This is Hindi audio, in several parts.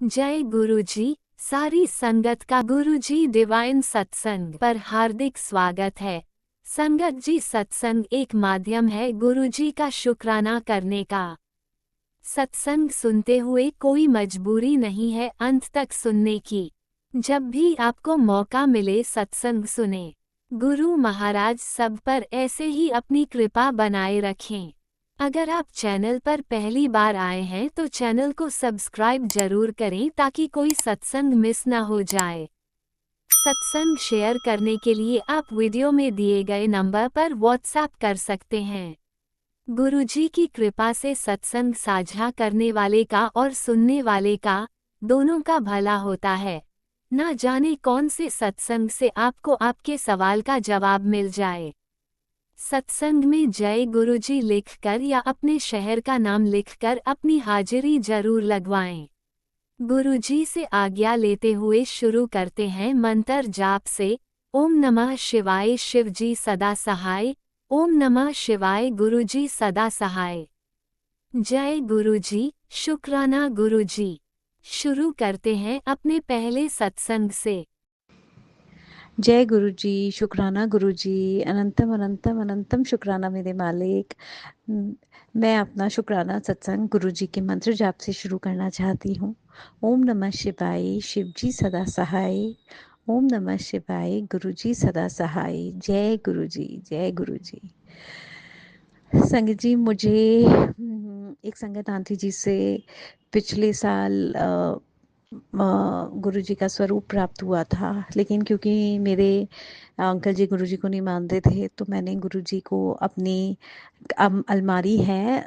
जय गुरुजी। सारी संगत का गुरुजी डिवाइन सत्संग पर हार्दिक स्वागत है। संगत जी, सत्संग एक माध्यम है गुरुजी का शुक्राना करने का। सत्संग सुनते हुए कोई मजबूरी नहीं है अंत तक सुनने की। जब भी आपको मौका मिले सत्संग सुने। गुरु महाराज सब पर ऐसे ही अपनी कृपा बनाए रखें। अगर आप चैनल पर पहली बार आए हैं तो चैनल को सब्सक्राइब जरूर करें ताकि कोई सत्संग मिस ना हो जाए। सत्संग शेयर करने के लिए आप वीडियो में दिए गए नंबर पर व्हाट्सएप कर सकते हैं। गुरुजी की कृपा से सत्संग साझा करने वाले का और सुनने वाले का, दोनों का भला होता है। ना जाने कौन से सत्संग से आपको आपके सवाल का जवाब मिल जाए। सत्संग में जय गुरुजी लिखकर या अपने शहर का नाम लिखकर अपनी हाजिरी जरूर लगवाएं। गुरुजी से आज्ञा लेते हुए शुरू करते हैं मंत्र जाप से। ओम नमः शिवाय शिवजी सदा सहाय। ओम नमः शिवाय गुरुजी सदा सहाय। जय गुरुजी, शुक्राना गुरुजी। शुरू करते हैं अपने पहले सत्संग से। जय गुरु जी, शुक्राना गुरु जी, अनंतम अनंतम अनंतम शुक्राना मेरे मालिक। मैं अपना शुक्राना सत्संग गुरु जी के मंत्र जाप से शुरू करना चाहती हूँ। ओम नमः शिवाय शिव जी सदा सहाय। ओम नमः शिवाय गुरु जी सदा सहाय। जय गुरु जी, जय गुरु जी। संगत जी, मुझे एक संगत आंटी जी से पिछले साल गुरु जी का स्वरूप प्राप्त हुआ था, लेकिन क्योंकि मेरे अंकल जी गुरु जी को नहीं मानते थे तो मैंने गुरु जी को अपनी अलमारी है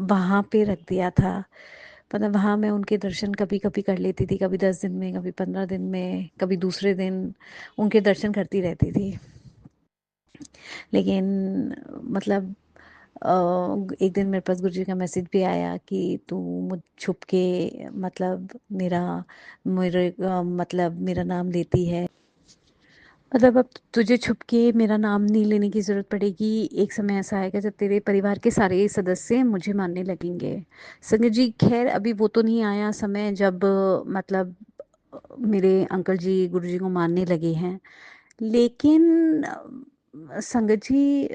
वहाँ पे रख दिया था। मतलब वहाँ मैं उनके दर्शन कभी कभी कर लेती थी, कभी 10 दिन में, कभी 15 दिन में, कभी दूसरे दिन उनके दर्शन करती रहती थी। लेकिन मतलब एक दिन मेरे पास गुरुजी का मैसेज भी आया कि तू मुझ छुप के मतलब मेरा मेरे मतलब मेरा नाम लेती है। मतलब अब तुझे छुप के मेरा नाम नहीं लेने की ज़रूरत पड़ेगी। एक समय ऐसा आएगा जब तेरे परिवार के सारे सदस्य मुझे मानने लगेंगे। संगत जी, खैर अभी वो तो नहीं आया समय जब मतलब मेरे अंकल जी गुरुजी को मानने लगे हैं। लेकिन संगत जी,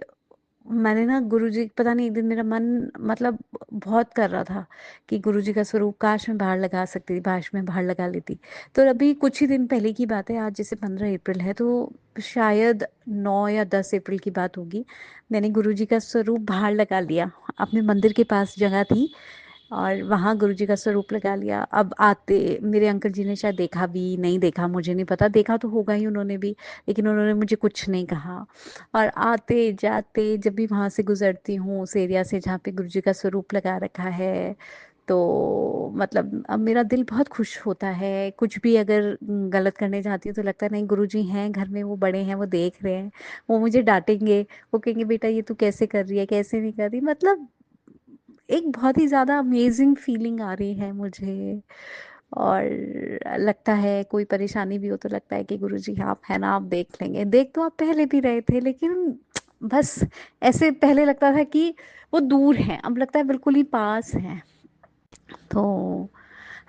मैंने ना गुरुजी, पता नहीं एक दिन मेरा मन मतलब बहुत कर रहा था कि गुरुजी का स्वरूप काश मैं बाहर लगा सकती थी, काश मैं बाहर लगा लेती। तो अभी कुछ ही दिन पहले की बात है, आज जैसे 15 अप्रैल है तो शायद 9 या 10 अप्रैल की बात होगी। मैंने गुरुजी का स्वरूप बाहर लगा लिया। अपने मंदिर के पास जगह थी और वहाँ गुरुजी का स्वरूप लगा लिया। अब आते मेरे अंकल जी ने शायद देखा भी, नहीं देखा मुझे नहीं पता, देखा तो होगा ही उन्होंने भी, लेकिन उन्होंने मुझे कुछ नहीं कहा। और आते जाते जब भी वहाँ से गुजरती हूँ उस एरिया से जहाँ पे गुरुजी का स्वरूप लगा रखा है, तो मतलब अब मेरा दिल बहुत खुश होता है। कुछ भी अगर गलत करने जाती हूँ तो लगता है नहीं, गुरुजी हैं घर में, वो बड़े हैं, वो देख रहे हैं, वो मुझे डांटेंगे, वो कहेंगे बेटा ये तू कैसे कर रही है, कैसे नहीं कर रही। मतलब एक बहुत ही ज़्यादा अमेजिंग फीलिंग आ रही है मुझे। और लगता है कोई परेशानी भी हो तो लगता है कि गुरुजी आप है ना, आप देख लेंगे। देख तो आप पहले भी रहे थे, लेकिन बस ऐसे पहले लगता था कि वो दूर हैं, अब लगता है बिल्कुल ही पास हैं। तो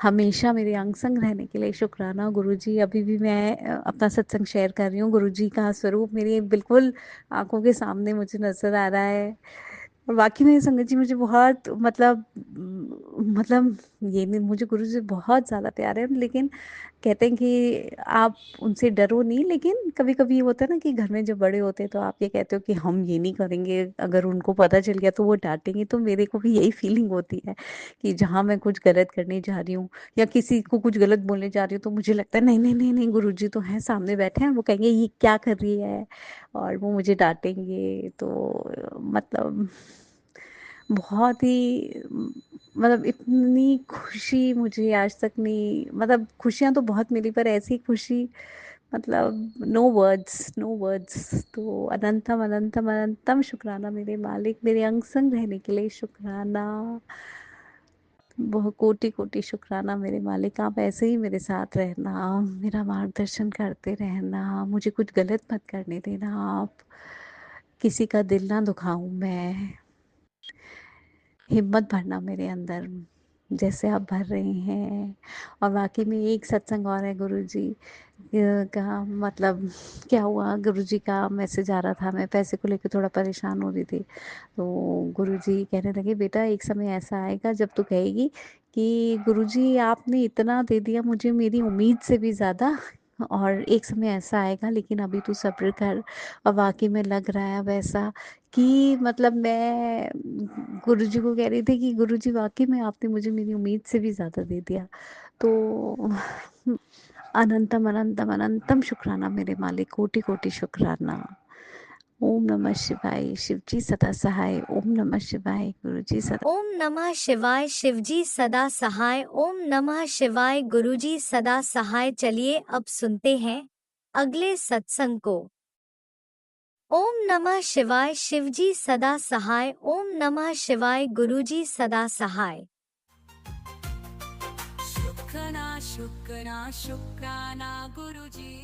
हमेशा मेरे अंग संग रहने के लिए शुक्राना गुरुजी। अभी भी मैं अपना सत्संग शेयर कर रही हूँ, गुरुजी का स्वरूप मेरी बिल्कुल आंखों के सामने मुझे नजर आ रहा है। और वाकई में संगत जी, मुझे बहुत मतलब ये नहीं, मुझे गुरु जी बहुत ज़्यादा प्यार है। लेकिन कहते हैं कि आप उनसे डरो नहीं, लेकिन कभी कभी ये होता है ना कि घर में जब बड़े होते हैं तो आप ये कहते हो कि हम ये नहीं करेंगे, अगर उनको पता चल गया तो वो डांटेंगे। तो मेरे को भी यही फीलिंग होती है कि जहाँ मैं कुछ गलत करने जा रही हूँ या किसी को कुछ गलत बोलने जा रही हूँ तो मुझे लगता है नहीं नहीं नहीं नहीं, गुरु जी तो हैं सामने बैठे हैं, वो कहेंगे ये क्या कर रही है, और वो मुझे डांटेंगे। तो मतलब बहुत ही मतलब इतनी खुशी मुझे आज तक नहीं, मतलब खुशियाँ तो बहुत मिली पर ऐसी खुशी मतलब नो वर्ड्स, नो वर्ड्स। तो अनंतम अनंतम अनंतम शुक्राना मेरे मालिक, मेरे अंग संग रहने के लिए शुक्राना। बहुत कोटि कोटि शुक्राना मेरे मालिक। आप ऐसे ही मेरे साथ रहना, मेरा मार्गदर्शन करते रहना, मुझे कुछ गलत मत करने देना आप, किसी का दिल ना दुखाऊं मैं, हिम्मत भरना मेरे अंदर। जैसे आप भर रहे हैं। और वाकई में एक सत्संग और है गुरुजी का, मतलब क्या हुआ, गुरुजी का मैसेज आ रहा था, मैं पैसे को लेकर थोड़ा परेशान हो रही थी। तो गुरुजी कहने लगे, बेटा एक समय ऐसा आएगा जब तू कहेगी कि गुरुजी आपने इतना दे दिया मुझे, मेरी उम्मीद से भी ज़्यादा, और एक समय ऐसा आएगा, लेकिन अभी तू सब्र कर। और वाकई में लग रहा है वैसा कि मतलब मैं गुरुजी को कह रही थी कि गुरुजी वाकई में आपने मुझे मेरी उम्मीद से भी ज़्यादा दे दिया। तो अनंतम अनंतम अनंतम शुक्राना मेरे मालिक, कोटि कोटि शुक्राना। ओम नमः शिवाय, शिव जी सदा सहाय। ओम नमः शिवाय, गुरु जी सदा। ओम नमः शिवाय, शिवजी सदा सहाय। ओम नमः शिवाय, गुरुजी सदा सहाय। चलिए अब सुनते हैं अगले सत्संग को। ओम नमः शिवाय, शिवजी सदा सहाय। ओम नमः शिवाय, गुरुजी सदा सहाय। शुक्राना शुक्राना शुक्राना गुरुजी।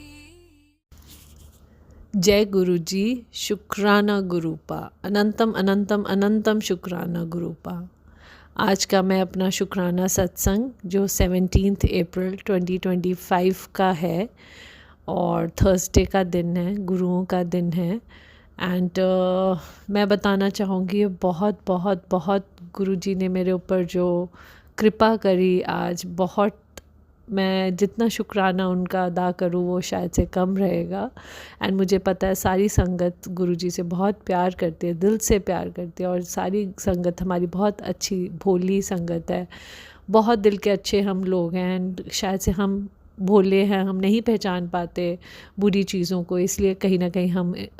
जय गुरु जी, शुक्राना गुरुपा, अनंतम अनंतम अनंतम शुक्राना गुरुपा। आज का मैं अपना शुक्राना सत्संग जो 17 अप्रैल 2025 का है और थर्सडे का दिन है, गुरुओं का दिन है। एंड मैं बताना चाहूँगी बहुत बहुत बहुत गुरु जी ने मेरे ऊपर जो कृपा करी आज, बहुत, मैं जितना शुक्राना उनका अदा करूँ वो शायद से कम रहेगा। एंड मुझे पता है सारी संगत गुरुजी से बहुत प्यार करती है, दिल से प्यार करती है, और सारी संगत हमारी बहुत अच्छी भोली संगत है, बहुत दिल के अच्छे हम लोग हैं। एंड शायद से हम भोले हैं, हम नहीं पहचान पाते बुरी चीज़ों को, इसलिए कहीं ना कहीं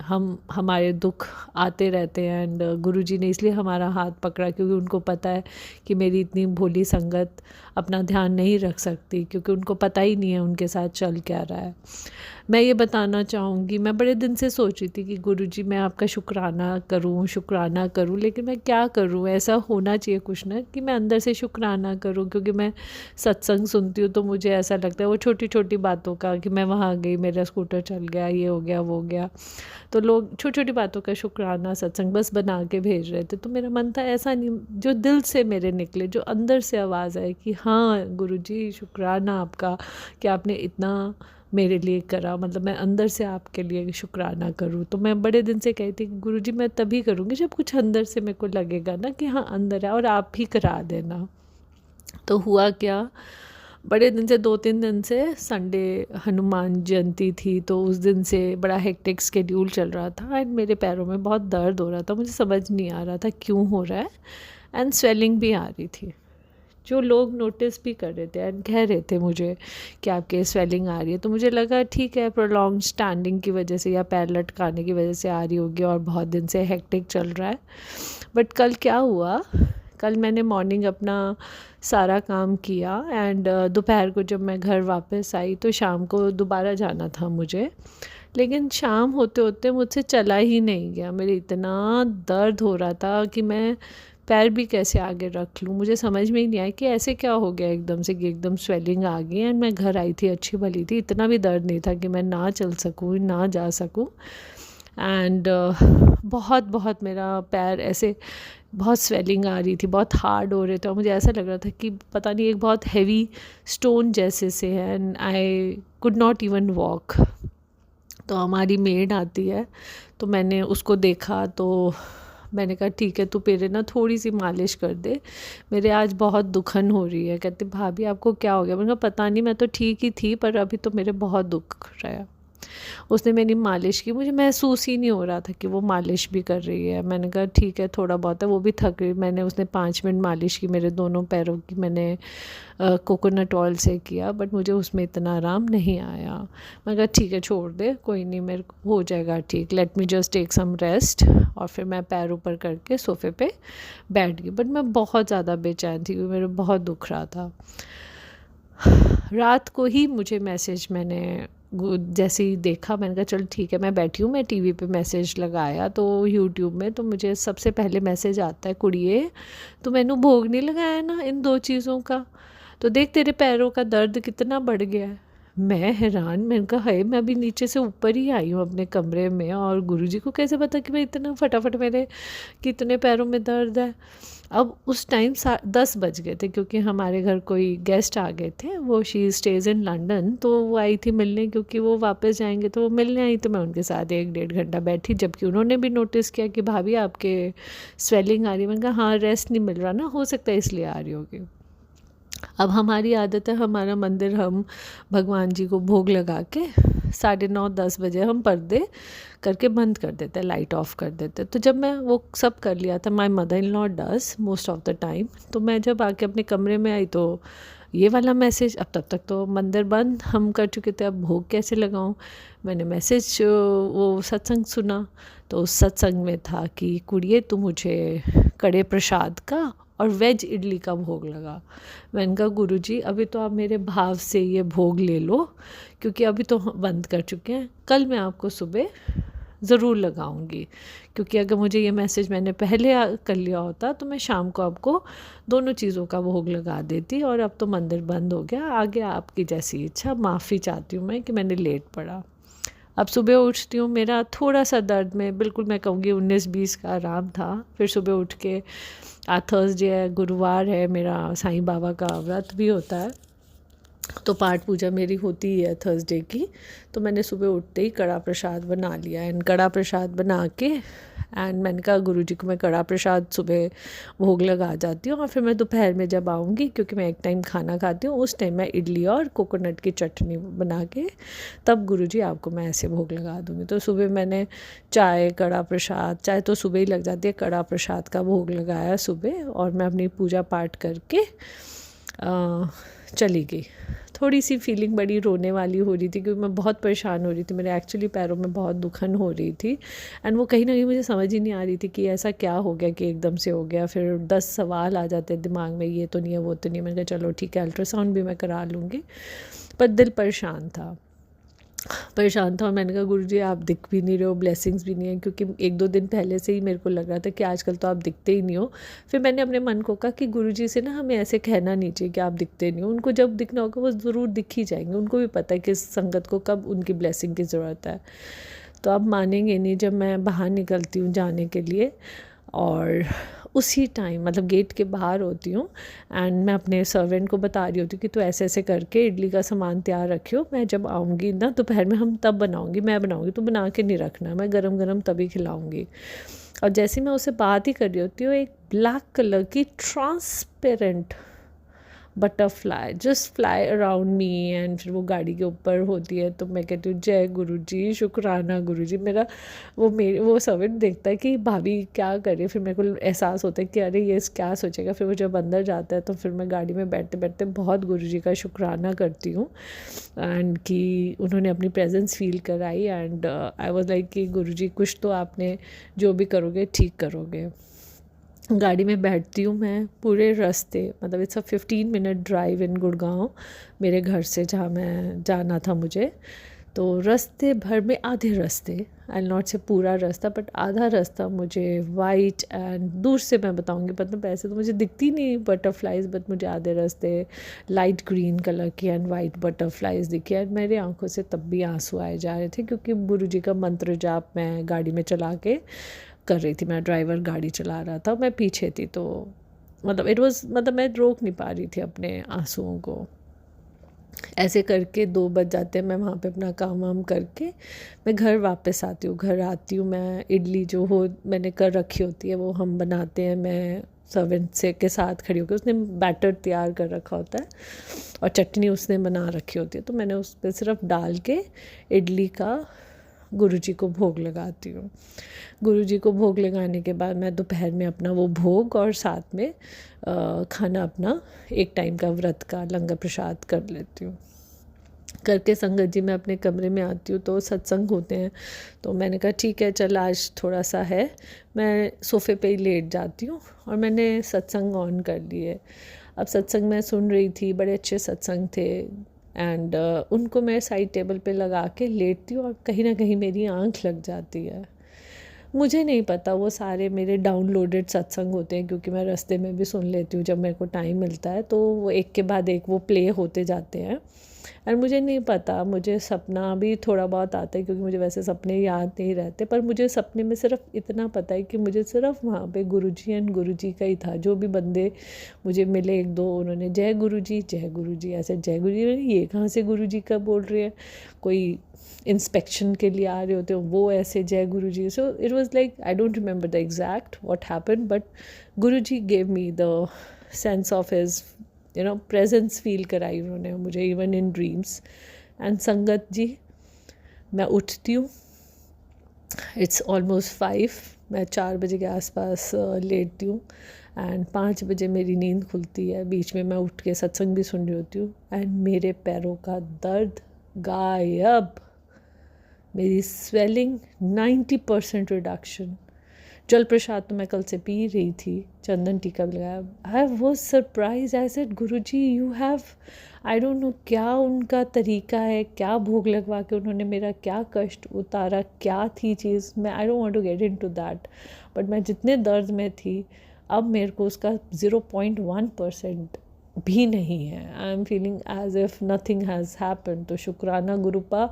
हम हमारे दुख आते रहते हैं। एंड गुरुजी ने इसलिए हमारा हाथ पकड़ा क्योंकि उनको पता है कि मेरी इतनी भोली संगत अपना ध्यान नहीं रख सकती, क्योंकि उनको पता ही नहीं है उनके साथ चल क्या रहा है। मैं ये बताना चाहूँगी, मैं बड़े दिन से सोच रही थी कि गुरुजी मैं आपका शुक्राना करूँ, लेकिन मैं क्या करूँ, ऐसा होना चाहिए कुछ ना कि मैं अंदर से शुक्राना करूँ। क्योंकि मैं सत्संग सुनती हूँ तो मुझे ऐसा लगता है वो छोटी छोटी बातों का, कि मैं वहाँ गई, मेरा स्कूटर चल गया, ये हो गया वो हो गया, तो लोग छोटी छोटी बातों का शुक्राना सत्संग बस बना के भेज रहे थे। तो मेरा मन था ऐसा नहीं, जो दिल से मेरे निकले, जो अंदर से आवाज़ आए कि हाँ गुरुजी शुक्राना आपका कि आपने इतना मेरे लिए करा, मतलब मैं अंदर से आपके लिए शुक्राना करूँ। तो मैं बड़े दिन से कहती कि गुरुजी मैं तभी करूँगी जब कुछ अंदर से मेरे को लगेगा ना कि हाँ अंदर है, और आप ही करा देना। तो हुआ क्या, बड़े दिन से 2-3 दिन से संडे हनुमान जयंती थी, तो उस दिन से बड़ा हेक्टिक स्केड्यूल चल रहा था एंड मेरे पैरों में बहुत दर्द हो रहा था, मुझे समझ नहीं आ रहा था क्यों हो रहा है, एंड स्वेलिंग भी आ रही थी। जो लोग नोटिस भी कर रहे थे एंड कह रहे थे मुझे कि आपके स्वेलिंग आ रही है, तो मुझे लगा ठीक है प्रोलॉन्ग स्टैंडिंग की वजह से या पैर लटकाने की वजह से आ रही होगी, और बहुत दिन से हेक्टिक चल रहा है। बट कल क्या हुआ, कल मैंने मॉर्निंग अपना सारा काम किया एंड दोपहर को जब मैं घर वापस आई तो शाम को दोबारा जाना था मुझे, लेकिन शाम होते होते मुझसे चला ही नहीं गया। मेरे इतना दर्द हो रहा था कि मैं पैर भी कैसे आगे रख लूँ, मुझे समझ में ही नहीं आया कि ऐसे क्या हो गया एकदम से कि एकदम स्वेलिंग आ गई। एंड मैं घर आई थी अच्छी भली थी, इतना भी दर्द नहीं था कि मैं ना चल सकूँ ना जा सकूँ। एंड बहुत बहुत मेरा पैर ऐसे बहुत स्वेलिंग आ रही थी, बहुत हार्ड हो रहे थे, और मुझे ऐसा लग रहा था कि पता नहीं एक बहुत हैवी स्टोन जैसे से है, and I could not even walk. तो हमारी मेड आती है, तो मैंने उसको देखा तो मैंने कहा ठीक है तू मेरे ना थोड़ी सी मालिश कर दे, मेरे आज बहुत दुखन हो रही है। कहते भाभी आपको क्या हो गया, मैंने कहा पता नहीं, मैं तो ठीक ही थी पर अभी तो मेरे बहुत दुख रहा है। उसने मेरी मालिश की, मुझे महसूस ही नहीं हो रहा था कि वो मालिश भी कर रही है। मैंने कहा ठीक है थोड़ा बहुत है, वो भी थक रही। मैंने उसने 5 मिनट मालिश की मेरे दोनों पैरों की, मैंने कोकोनट ऑयल से किया, बट मुझे उसमें इतना आराम नहीं आया। मैं कहा ठीक है छोड़ दे, कोई नहीं मेरे को हो जाएगा ठीक, let me just take some rest. और फिर मैं पैर ऊपर करके सोफ़े पे बैठ गई, बट मैं बहुत ज़्यादा बेचैन थी क्योंकि मेरे बहुत दुख रहा था। रात को ही मुझे मैसेज मैंने जैसे ही देखा, मैंने कहा चल ठीक है मैं बैठी हूँ, मैं टीवी पे मैसेज लगाया तो यूट्यूब में, तो मुझे सबसे पहले मैसेज आता है कुड़िए तो मैंने भोग नहीं लगाया ना इन 2 चीज़ों का, तो देख तेरे पैरों का दर्द कितना बढ़ गया है। मैं हैरान, मैंने कहा है मैं अभी नीचे से ऊपर ही आई हूँ अपने कमरे में, और गुरुजी को कैसे पता कि मैं इतना फटाफट मेरे कितने पैरों में दर्द है। अब उस टाइम 10 बज गए थे, क्योंकि हमारे घर कोई गेस्ट आ गए थे। वो शी स्टेज इन लंदन, तो वो आई थी मिलने, क्योंकि वो वापस जाएंगे तो वो मिलने आई। तो मैं उनके साथ 1-1.5 घंटा बैठी, जबकि उन्होंने भी नोटिस किया कि भाभी आपके स्वेलिंग आ रही है। मैंने कहा हाँ, रेस्ट नहीं मिल रहा ना, हो सकता है इसलिए आ रही होगी। अब हमारी आदत है, हमारा मंदिर हम भगवान जी को भोग लगा के 9:30-10 बजे हम पर्दे करके बंद कर देते हैं, लाइट ऑफ कर देते हैं। तो जब मैं वो सब कर लिया था, my mother in law does most of the time, तो मैं जब आके अपने कमरे में आई तो ये वाला मैसेज, अब तब तक तो मंदिर बंद हम कर चुके थे, अब भोग कैसे लगाऊं। मैंने मैसेज वो सत्संग सुना, तो उस सत्संग में था कि कुड़िए तू मुझे कड़े प्रसाद का और वेज इडली का भोग लगा। मैंने कहा गुरुजी अभी तो आप मेरे भाव से ये भोग ले लो, क्योंकि अभी तो हम बंद कर चुके हैं, कल मैं आपको सुबह ज़रूर लगाऊंगी। क्योंकि अगर मुझे ये मैसेज मैंने पहले कर लिया होता तो मैं शाम को आपको दोनों चीज़ों का भोग लगा देती, और अब तो मंदिर बंद हो गया, आगे आपकी जैसी इच्छा। माफ़ी चाहती हूँ मैं कि मैंने लेट पड़ा। अब सुबह उठती हूँ, मेरा थोड़ा सा दर्द में बिल्कुल मैं कहूँगी 19-20 का आराम था। फिर सुबह उठ के आज थर्सडे है, गुरुवार है, मेरा साईं बाबा का व्रत भी होता है, तो पाठ पूजा मेरी होती ही है थर्सडे की। तो मैंने सुबह उठते ही कड़ा प्रसाद बना लिया, एंड कड़ा प्रसाद बना के एंड मैंने कहा गुरुजी को मैं कड़ा प्रसाद सुबह भोग लगा जाती हूँ, और फिर मैं दोपहर में जब आऊँगी, क्योंकि मैं एक टाइम खाना खाती हूँ, उस टाइम मैं इडली और कोकोनट की चटनी बना के तब गुरुजी आपको मैं ऐसे भोग लगा दूँगी। तो सुबह मैंने चाय, कड़ा प्रसाद, चाय तो सुबह ही लग जाती है, कड़ा प्रसाद का भोग लगाया सुबह, और मैं अपनी पूजा पाठ करके चली गई। थोड़ी सी फीलिंग बड़ी रोने वाली हो रही थी, क्योंकि मैं बहुत परेशान हो रही थी, मेरे एक्चुअली पैरों में बहुत दुखन हो रही थी, एंड वो कहीं ना कहीं मुझे समझ ही नहीं आ रही थी कि ऐसा क्या हो गया कि एकदम से हो गया। फिर 10 सवाल आ जाते हैं दिमाग में, ये तो नहीं है, वो तो नहीं है। मैंने कहा चलो ठीक है, अल्ट्रासाउंड भी मैं करा लूँगी, पर दिल परेशान था। और मैंने कहा गुरुजी आप दिख भी नहीं रहे हो, ब्लेसिंग्स भी नहीं है, क्योंकि 1-2 दिन पहले से ही मेरे को लग रहा था कि आजकल तो आप दिखते ही नहीं हो। फिर मैंने अपने मन को कहा कि गुरुजी से ना हमें ऐसे कहना नहीं चाहिए कि आप दिखते नहीं हो, उनको जब दिखना होगा वो ज़रूर दिख ही जाएंगे, उनको भी पता है कि इस संगत को कब उनकी ब्लेसिंग की ज़रूरत है। तो आप मानेंगे नहीं, जब मैं बाहर निकलती हूँ जाने के लिए, और उसी टाइम मतलब गेट के बाहर होती हूँ, एंड मैं अपने सर्वेंट को बता रही होती हूँ कि तू ऐसे ऐसे करके इडली का सामान तैयार रखियो, मैं जब आऊँगी ना दोपहर में हम तब बनाऊँगी, मैं बनाऊँगी, तो बना के नहीं रखना, मैं गरम गरम तभी खिलाऊँगी। और जैसे मैं उससे बात ही कर रही होती हूँ, एक ब्लैक कलर की transparent butterfly just fly around me, and फिर वो गाड़ी के ऊपर होती है। तो मैं कहती हूँ जय गुरुजी, शुक्राना गुरुजी। मेरा वो सर्वेंट देखता है कि भाभी क्या करे, फिर मेरे को एहसास होता है कि अरे ये क्या सोचेगा। फिर वो जब अंदर जाता है तो फिर मैं गाड़ी में बैठते बैठते बहुत गुरुजी का शुक्राना करती हूँ, एंड कि उन्होंने अपनी प्रेजेंस फील कराई, एंड आई वाज लाइक कि गुरुजी कुछ तो आपने जो भी करोगे ठीक करोगे। गाड़ी में बैठती हूँ मैं, पूरे रास्ते मतलब इट्स अ 15 मिनट ड्राइव इन गुड़गांव मेरे घर से, जहाँ मैं जाना था मुझे। तो रास्ते भर में आधे रास्ते, आई नॉट से पूरा रास्ता बट आधा रास्ता मुझे वाइट एंड दूर से मैं बताऊंगी, मतलब ऐसे तो मुझे दिखती नहीं बटरफ्लाइज, बट मुझे आधे रास्ते लाइट ग्रीन कलर की एंड वाइट बटरफ्लाइज दिखी, एंड मेरी आंखों से तब भी आंसू आए जा रहे थे, क्योंकि गुरुजी का मंत्र जाप मैं गाड़ी में चला के कर रही थी। मैं ड्राइवर गाड़ी चला रहा था, मैं पीछे थी, तो मतलब मैं रोक नहीं पा रही थी अपने आंसुओं को। ऐसे करके 2 बज जाते हैं, मैं वहाँ पे अपना काम वाम करके मैं घर वापस आती हूँ। घर आती हूँ मैं, इडली जो हो मैंने कर रखी होती है वो हम बनाते हैं, मैं सर्वेंट से के साथ खड़ी होकर, उसने बैटर तैयार कर रखा होता है और चटनी उसने बना रखी होती है, तो मैंने उस पर सिर्फ डाल के इडली का गुरुजी को भोग लगाती हूँ। गुरुजी को भोग लगाने के बाद मैं दोपहर में अपना वो भोग और साथ में खाना अपना एक टाइम का व्रत का लंगर प्रसाद कर लेती हूँ। करके संगत जी मैं अपने कमरे में आती हूँ तो सत्संग होते हैं, तो मैंने कहा ठीक है चल आज थोड़ा सा है, मैं सोफ़े पे ही लेट जाती हूँ, और मैंने सत्संग ऑन कर लिए। अब सत्संग मैं सुन रही थी, बड़े अच्छे सत्संग थे, एंड उनको मैं साइड टेबल पे लगा के लेटती हूँ, और कहीं ना कहीं मेरी आँख लग जाती है। मुझे नहीं पता वो सारे मेरे डाउनलोडेड सत्संग होते हैं, क्योंकि मैं रास्ते में भी सुन लेती हूँ जब मेरे को टाइम मिलता है, तो वो एक के बाद एक वो प्ले होते जाते हैं। एंड मुझे नहीं पता, मुझे सपना भी थोड़ा बहुत आता है क्योंकि मुझे वैसे सपने याद नहीं रहते, पर मुझे सपने में सिर्फ इतना पता है कि मुझे सिर्फ वहाँ पे गुरुजी एंड गुरुजी का ही था। जो भी बंदे मुझे मिले एक दो, उन्होंने जय गुरुजी ऐसे जय गुरुजी, ये कहाँ से गुरुजी का बोल रहे हैं, कोई इंस्पेक्शन के लिए आ रहे होते हो वो ऐसे जय Guruji. So it was like I don't remember the exact what happened, but Guruji gave me the sense of his presence feel कराई उन्होंने मुझे, इवन इन ड्रीम्स। एंड संगत जी, मैं उठती हूँ, इट्स ऑलमोस्ट 5, मैं 4 बजे के आसपास लेटती हूँ एंड 5 बजे मेरी नींद खुलती है। बीच में मैं उठ के सत्संग भी सुन रही होती हूँ एंड मेरे पैरों का दर्द गायब, मेरी स्वेलिंग 90% रिडक्शन। जल प्रसाद तो मैं कल से पी रही थी, चंदन टीका भी लगाया। I was surprise, I said Guruji you have, I don't no क्या उनका तरीका है, क्या भोग लगवा के उन्होंने मेरा क्या कष्ट उतारा, क्या थी चीज़, मैं I don't want to get into that, but मैं जितने दर्द में थी अब मेरे को उसका 0.1% भी नहीं है। I am feeling as if nothing has happen. तो शुक्राना गुरुपा,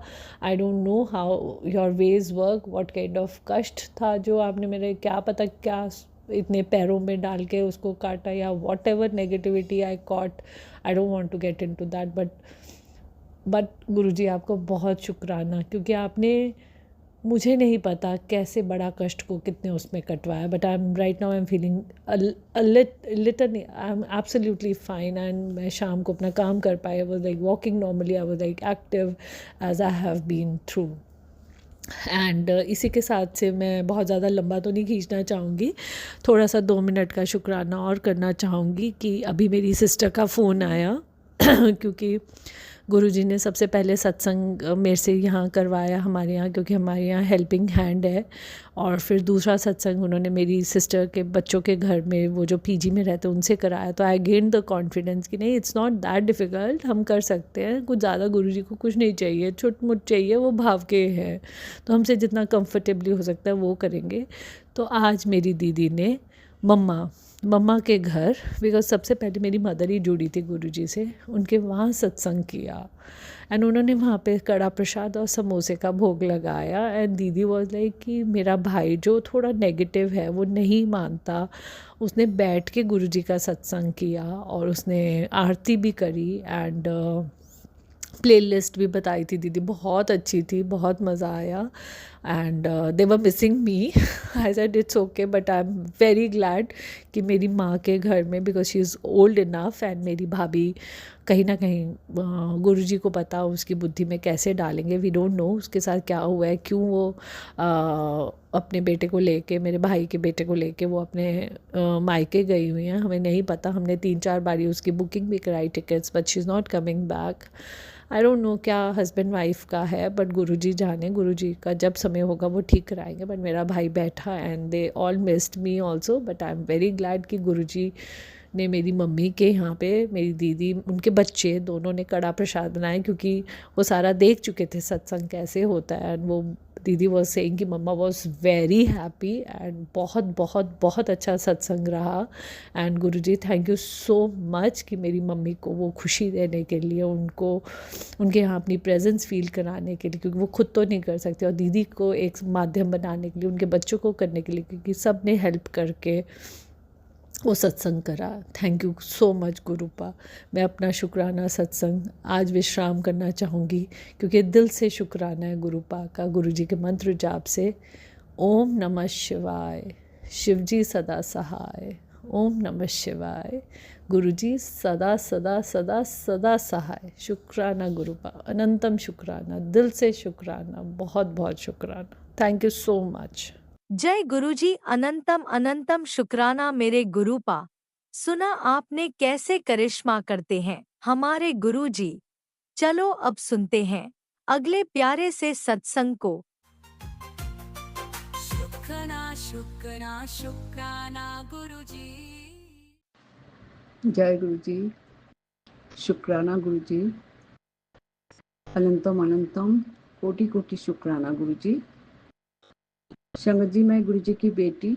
I don't know how your ways work, what kind of कष्ट था जो आपने मेरे, क्या पता क्या इतने पैरों में डाल के उसको काटा, या whatever negativity I caught, I don't want to get into that, but Guruji आपको बहुत शुक्राना, क्योंकि आपने, मुझे नहीं पता कैसे बड़ा कष्ट को कितने उसमें कटवाया, but I am right now I am feeling little, I am absolutely fine. And मैं शाम को अपना काम कर पाई, I was like walking normally, I was like active as I have been through. And इसी के साथ से मैं बहुत ज़्यादा लंबा तो नहीं खींचना चाहूँगी, थोड़ा सा 2 मिनट का शुक्राना और करना चाहूँगी कि अभी मेरी सिस्टर का फ़ोन आया क्योंकि गुरुजी ने सबसे पहले सत्संग मेरे से यहाँ करवाया हमारे यहाँ, क्योंकि हमारे यहाँ हेल्पिंग हैंड है, और फिर दूसरा सत्संग उन्होंने मेरी सिस्टर के बच्चों के घर में, वो जो पीजी में रहते उनसे कराया। तो आई गेन द कॉन्फिडेंस कि नहीं, इट्स नॉट दैट डिफ़िकल्ट, हम कर सकते हैं, कुछ ज़्यादा गुरुजी को कुछ नहीं चाहिए, छुट मुट चाहिए, वो भाव के हैं, तो हमसे जितना कंफर्टेबली हो सकता है वो करेंगे। तो आज मेरी दीदी ने मम्मा के घर, बिकॉज सबसे पहले मेरी मदर ही जुड़ी थी गुरुजी से, उनके वहाँ सत्संग किया एंड उन्होंने वहाँ पे कड़ा प्रसाद और समोसे का भोग लगाया। एंड दीदी वॉज लाइक कि मेरा भाई जो थोड़ा नेगेटिव है, वो नहीं मानता, उसने बैठ के गुरुजी का सत्संग किया और उसने आरती भी करी एंड प्लेलिस्ट भी बताई थी दीदी, बहुत अच्छी थी, बहुत मज़ा आया। And they were missing me, I said it's okay, but I am very glad कि मेरी माँ के घर में, because she is old enough, and मेरी भाभी कहीं ना कहीं गुरुजी को पता उसकी बुद्धि में कैसे डालेंगे, वी डोंट नो उसके साथ क्या हुआ है, क्यों वो अपने बेटे को लेके, मेरे भाई के बेटे को लेके वो अपने मायके गई हुई हैं, हमें नहीं पता। हमने 3-4 बारी उसकी बुकिंग भी कराई tickets, but she is not coming back. I don't no क्या हस्बैंड वाइफ का है, बट गुरुजी जाने, गुरुजी का जब समय होगा वो ठीक कराएंगे। बट मेरा भाई बैठा and they all missed me also, but I am very glad कि गुरुजी ने मेरी मम्मी के यहाँ पे, मेरी दीदी, उनके बच्चे दोनों ने कड़ा प्रसाद बनाया, क्योंकि वो सारा देख चुके थे सत्संग कैसे होता है। एंड वो दीदी वॉज सेइंग कि मम्मा वॉज वेरी हैप्पी एंड बहुत बहुत बहुत अच्छा सत्संग रहा। And Guruji thank you so much कि मेरी मम्मी को वो खुशी देने के लिए, उनको उनके यहाँ अपनी प्रेजेंस फील कराने के लिए, क्योंकि वो खुद तो नहीं कर सकते, और दीदी को एक माध्यम बनाने के लिए, उनके बच्चों को करने के लिए, क्योंकि सब ने हेल्प करके वो सत्संग करा। Thank you so much गुरुपा। मैं अपना शुक्राना सत्संग आज विश्राम करना चाहूँगी, क्योंकि दिल से शुक्राना है गुरुपा का, गुरुजी के मंत्र जाप से। ओम नमः शिवाय, शिवजी सदा सहाय। ओम नमः शिवाय, गुरुजी सदा सदा सदा सदा सहाय। शुक्राना गुरुपा, अनंतम शुक्राना, दिल से शुक्राना, बहुत बहुत शुक्राना। Thank you so much. जय गुरुजी, अनंतम अनंतम शुक्राना मेरे गुरुपा। सुना आपने कैसे करिश्मा करते हैं हमारे गुरुजी। चलो अब सुनते हैं अगले प्यारे से सत्संग को। शुक्राना शुक्राना शुक्राना गुरुजी। जय गुरुजी, शुक्राना गुरुजी, अनंतम अनंतम कोटि कोटि शुक्राना गुरुजी। संगत जी, मैं गुरुजी की बेटी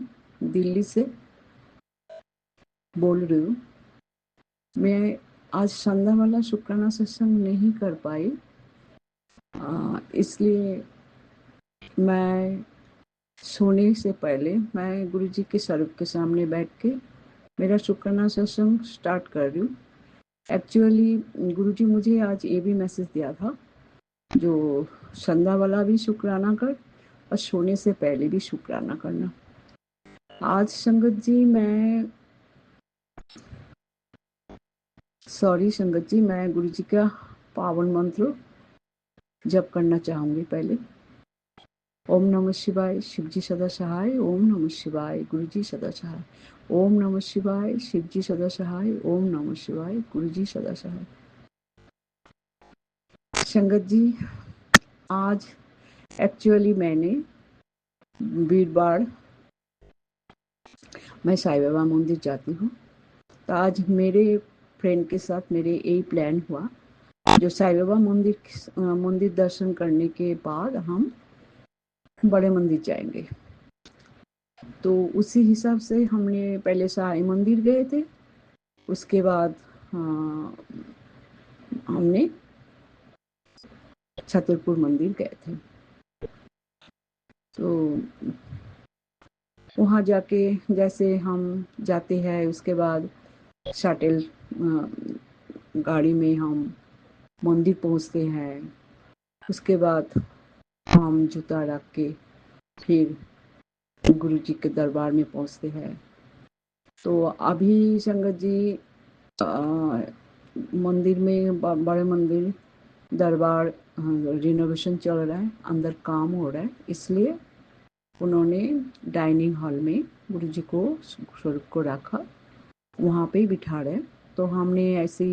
दिल्ली से बोल रही हूँ। मैं आज संध्या वाला शुक्राना सत्संग नहीं कर पाई, इसलिए मैं सोने से पहले मैं गुरुजी के स्वरूप के सामने बैठ के मेरा शुक्राना सत्संग स्टार्ट कर रही हूँ। एक्चुअली गुरुजी मुझे आज ये भी मैसेज दिया था, जो संध्या वाला भी शुक्राना कर और सोने से पहले भी शुक्राना करना। आज संगत जी मैं गुरुजी का पावन मंत्र जप करना चाहूंगी। पहले ओम नमः शिवाय, शिवजी सदा सहाय। ओम नमः शिवाय, गुरुजी सदा सहाय। ओम नमः शिवाय, शिवजी सदा सहाय। ओम नमः शिवाय, गुरुजी सदा सहाय। संगत जी, आज एक्चुअली मैंने वीरवार मैं साईं बाबा मंदिर जाती हूँ, तो आज मेरे फ्रेंड के साथ मेरे यही प्लान हुआ, जो साईं बाबा मंदिर दर्शन करने के बाद हम बड़े मंदिर जाएंगे। तो उसी हिसाब से हमने पहले साईं मंदिर गए थे, उसके बाद हमने छतरपुर मंदिर गए थे। तो वहाँ जाके जैसे हम जाते हैं, उसके बाद शटल गाड़ी में हम मंदिर पहुँचते हैं। उसके बाद हम जूता रख के फिर गुरु जी के दरबार में पहुँचते हैं। तो अभी संगत जी मंदिर में बड़े मंदिर दरबार रिनोवेशन चल रहा है, अंदर काम हो रहा है, इसलिए उन्होंने डाइनिंग हॉल में गुरु जी को स्वरूप को रखा, वहाँ पे बिठा रहे। तो हमने ऐसे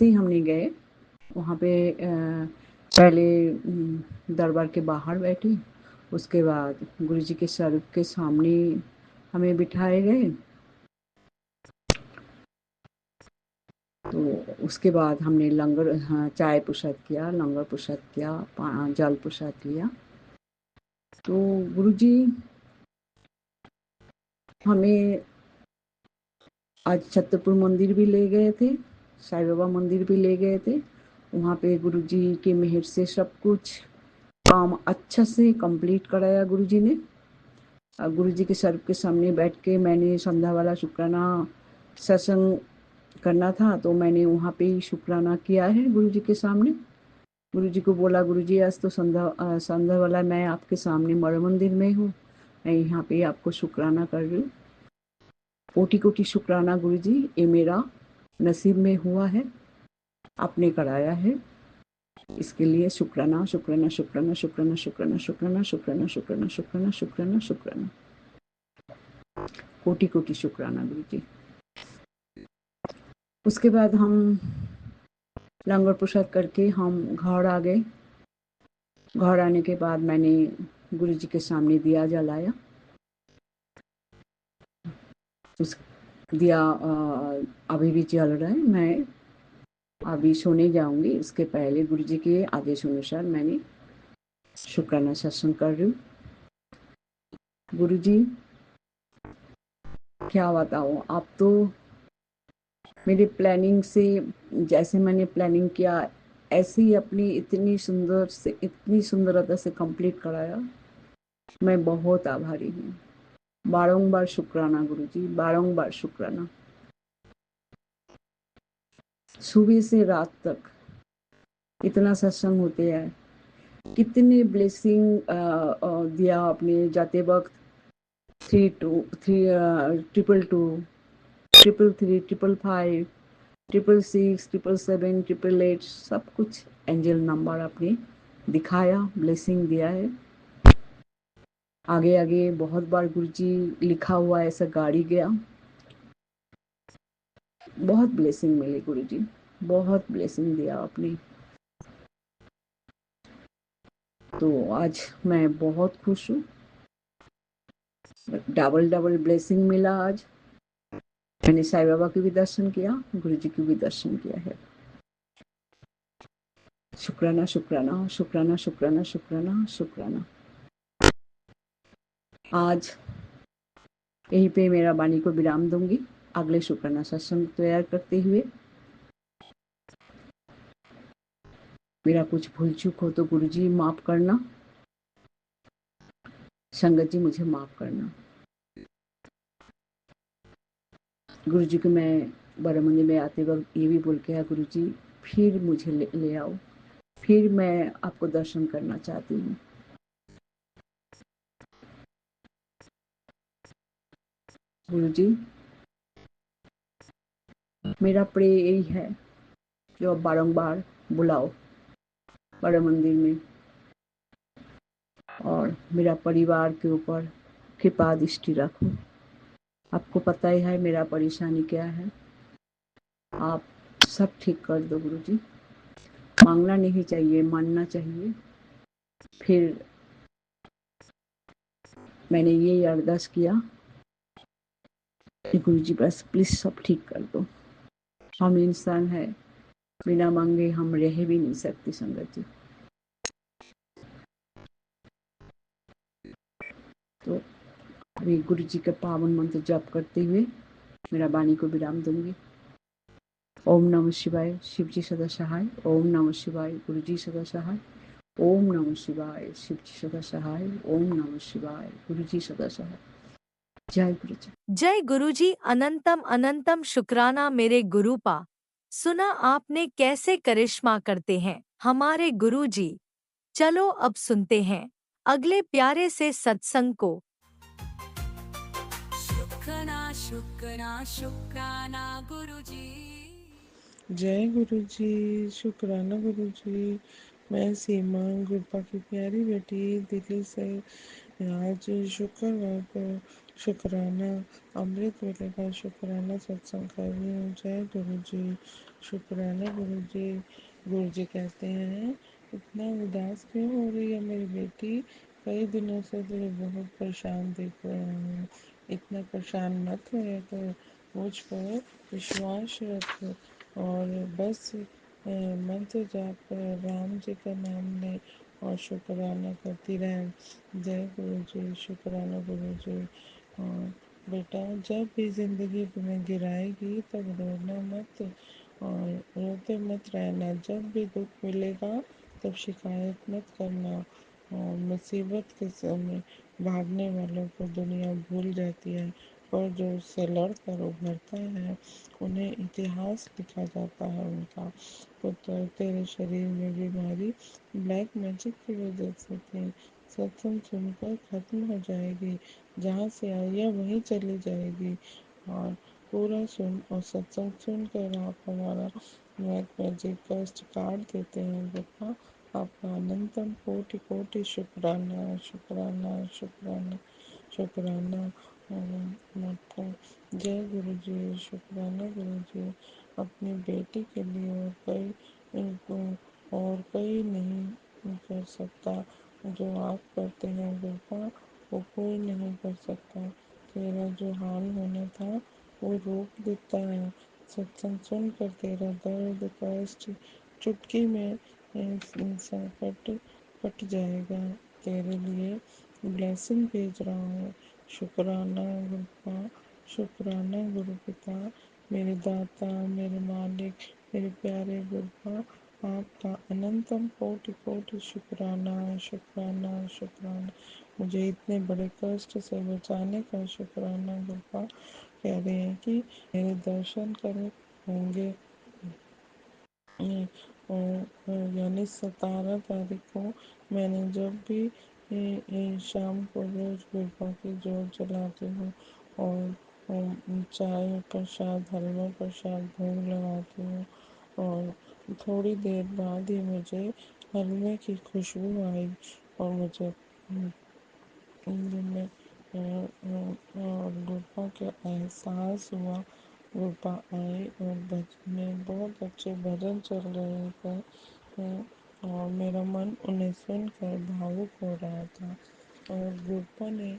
ही हमने गए वहाँ पे। पहले दरबार के बाहर बैठे, उसके बाद गुरु जी के स्वरूप के सामने हमें बिठाए गए। तो उसके बाद हमने लंगर चाय प्रसाद किया, लंगर प्रसाद किया, जल प्रसाद लिया। तो गुरुजी हमें आज छतरपुर मंदिर भी ले गए थे, साईं बाबा मंदिर भी ले गए थे। वहाँ पे गुरुजी के मेहर से सब कुछ काम अच्छा से कंप्लीट कराया गुरुजी ने। गुरुजी के सर के सामने बैठ के मैंने संध्या वाला शुक्राना सत्संग करना था, तो मैंने वहाँ पे शुक्राना किया है गुरुजी के सामने। गुरुजी को बोला, गुरुजी आज तो संध्या वाला मैं आपके सामने बड़े मंदिर में हूँ, मैं यहाँ पे आपको शुक्राना कर रही हूँ। कोटि कोटि शुक्राना गुरुजी, ये मेरा नसीब में हुआ है, आपने कराया है, इसके लिए शुक्राना शुक्राना शुक्राना शुक्राना शुक्राना शुक्राना शुक्राना शुक्राना शुक्राना शुक्राना शुक्राना, कोटि कोटि शुक्राना गुरुजी। उसके बाद हम लंगर प्रसाद करके हम घर आ गए। घर आने के बाद मैंने गुरुजी के सामने दिया जलाया। उस दिया अभी भी जल रहा है। मैं अभी सोने जाऊंगी, इसके पहले गुरुजी के आदेश अनुसार मैंने शुक्राना सत्संग कर रही हूँ। गुरुजी क्या बताऊँ, आप तो मेरी प्लानिंग से, जैसे मैंने प्लानिंग किया ऐसे ही अपनी इतनी सुंदरता से कंप्लीट कराया। मैं बहुत आभारी हूँ। बारंबार शुक्राना गुरुजी, बारंबार शुक्राना। सुबह से रात तक इतना सत्संग होते हैं, कितने ब्लेसिंग दिया आपने जाते वक्त। 322 333 555 666 777 888 सब कुछ एंजल नंबर आपने दिखाया, ब्लेसिंग दिया है। आगे आगे बहुत बार गुरुजी लिखा हुआ ऐसा गाड़ी गया, बहुत ब्लेसिंग मिली गुरुजी, बहुत ब्लेसिंग दिया आपने। तो आज मैं बहुत खुश हूँ, डबल ब्लेसिंग मिला। आज मैंने साईं बाबा की भी दर्शन किया, गुरुजी की भी दर्शन किया है। शुक्राना शुक्राना शुक्राना शुक्राना शुक्राना शुक्राना। आज यहीं पे मेरा वाणी को विराम दूंगी। अगले शुक्राना सत्संग तैयार करते हुए मेरा कुछ भूल चूक हो तो गुरुजी माफ़ करना, संगत जी मुझे माफ़ करना। गुरुजी को मैं बड़े मंदिर में आते वक़्त ये भी बोल के आया, गुरुजी फिर मुझे ले आओ, फिर मैं आपको दर्शन करना चाहती हूँ। गुरुजी मेरा प्रे यही है, जो आप बारंबार बुलाओ बड़े मंदिर में और मेरा परिवार के ऊपर कृपा दृष्टि रखो। आपको पता ही है मेरा परेशानी क्या है, आप सब ठीक कर दो गुरुजी। मांगना नहीं चाहिए, मानना चाहिए। फिर मैंने ये अरदास किया कि गुरुजी बस प्लीज सब ठीक कर दो। हम इंसान है, बिना मांगे हम रह भी नहीं सकते संगत जी। तो अभी गुरु जी का पावन मंत्र जप करते हुए मेरा वाणी को विराम दूंगी। ओम नमः शिवाय, शिव जी सदा सहाय। ओम नमः शिवाय, गुरु जी सदा सहाय। ओम नमः शिवाय, शिव जी सदा सहाय। ओम नमः शिवाय, गुरु जी सदा सहाय। जय गुरु जी। जय गुरुजी। अनंतम अनंतम शुक्राना मेरे गुरुपा। सुना आपने कैसे करिश्मा करते हैं हमारे गुरुजी। चलो अब सुनते हैं अगले प्यारे से सत्संग को। शुक्राना शुक्राना शुक्राना गुरुजी। जय गुरु जी, शुक्राना गुरु जी। मैं सीमा गुरपा की प्यारी बेटी दिल्ली से आज शुक्रवार को शुक्राना अमृत वेले का शुक्राना सत्संग कर रही हूँ। जय गुरु जी, शुक्राना गुरु जी। गुरु जी कहते हैं, इतना उदास क्यों हो रही है मेरी बेटी? कई दिनों से तुझे बहुत परेशान देख रहे हूँ। इतना परेशान मत होया कर, मुझ पर विश्वास रख और बस मंत्र जाप कर राम जी का नाम ले और शुक्राना करती रहे। जय गुरु जी, शुक्राना गुरु जी। और बेटा जब भी ज़िंदगी तुम्हें गिराएगी तब रोना मत और रोते मत रहना। जब भी दुख मिलेगा तब शिकायत मत करना। और मुसीबत के समय भागने वालों को दुनिया भूल जाती है, पर जो उससे लड़ कर उभरता है उन्हें इतिहास लिखा जाता है उनका। पुत्र तेरे शरीर में बीमारी ब्लैक मैजिक की वजह से थी, सत्संग सुनकर खत्म हो जाएगी। जहाँ से आई है वहीं चली जाएगी। और पूरा सुन और सत्संग सुनकर आप हमारा ब्लैक मैजिक कष्ट काट देते हैं बेटा। आपका अनंतम कोटि कोटि शुक्राना शुक्राना शुक्राना शुक्राना। आपको जय गुरु जी, शुक्राना गुरु जी। अपनी बेटी के लिए और कई नहीं कर सकता जो आप करते हैं बेटा, वो कोई नहीं कर सकता। तेरा जो हाल होना था वो रोक देता है। सत्संग सुनकर तेरा दर्द कष्ट चुटकी में इंसान कट जाएगा। तेरे लिए ब्लेसिंग भेज रहा हूँ। शुक्राना गुरुपा, शुक्राना गुरु पिता, मेरे दाता, मेरे मालिक, मेरे प्यारे गुरुपा। आपका अनंतम कोटि कोटि शुक्राना शुक्राना शुक्राना। मुझे इतने बड़े कष्ट से बचाने का शुक्राना गुरुपा। कह रहे हैं कि मेरे दर्शन करे होंगे। यानी 17 तारीख को मैंने जब भी शाम को रोज गुरुपा की जोत जलाती हूँ और चाय प्रसाद हलवा प्रसाद भोग लगाती हूँ और थोड़ी देर बाद ही मुझे हलवे की खुशबू आई और मुझे में और गुरुपा का एहसास हुआ। गुरुपा आए और भजन में बहुत अच्छे भजन चल रहे थे और मेरा मन उन्हें सुनकर भावुक हो रहा था। और गुरुपा ने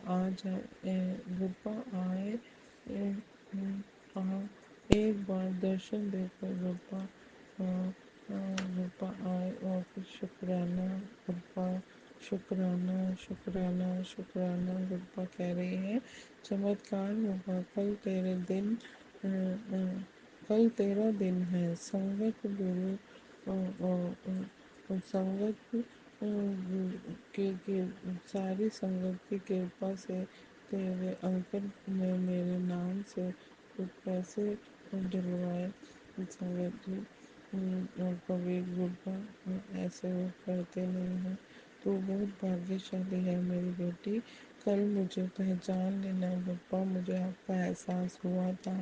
आज गुरुपा आए एक बार दर्शन देकर गुरुपा आए और फिर शुक्राना गुरुपा, शुक्राना शुक्राना शुक्राना। गुरुपा कह रही है, चमत्कार होगा कल तेरे दिन कल तेरा दिन है। संगत गुरु संगत की सारी संगत की कृपा से तेरे अंकल ने मेरे नाम से कुछ पैसे डलवाए। संगत जी और कबीर गुरबा ऐसे वो करते नहीं हैं। तू बहुत भाग्यशाली है मेरी बेटी। कल मुझे पहचान लेना गुरबा, मुझे आपका एहसास हुआ था।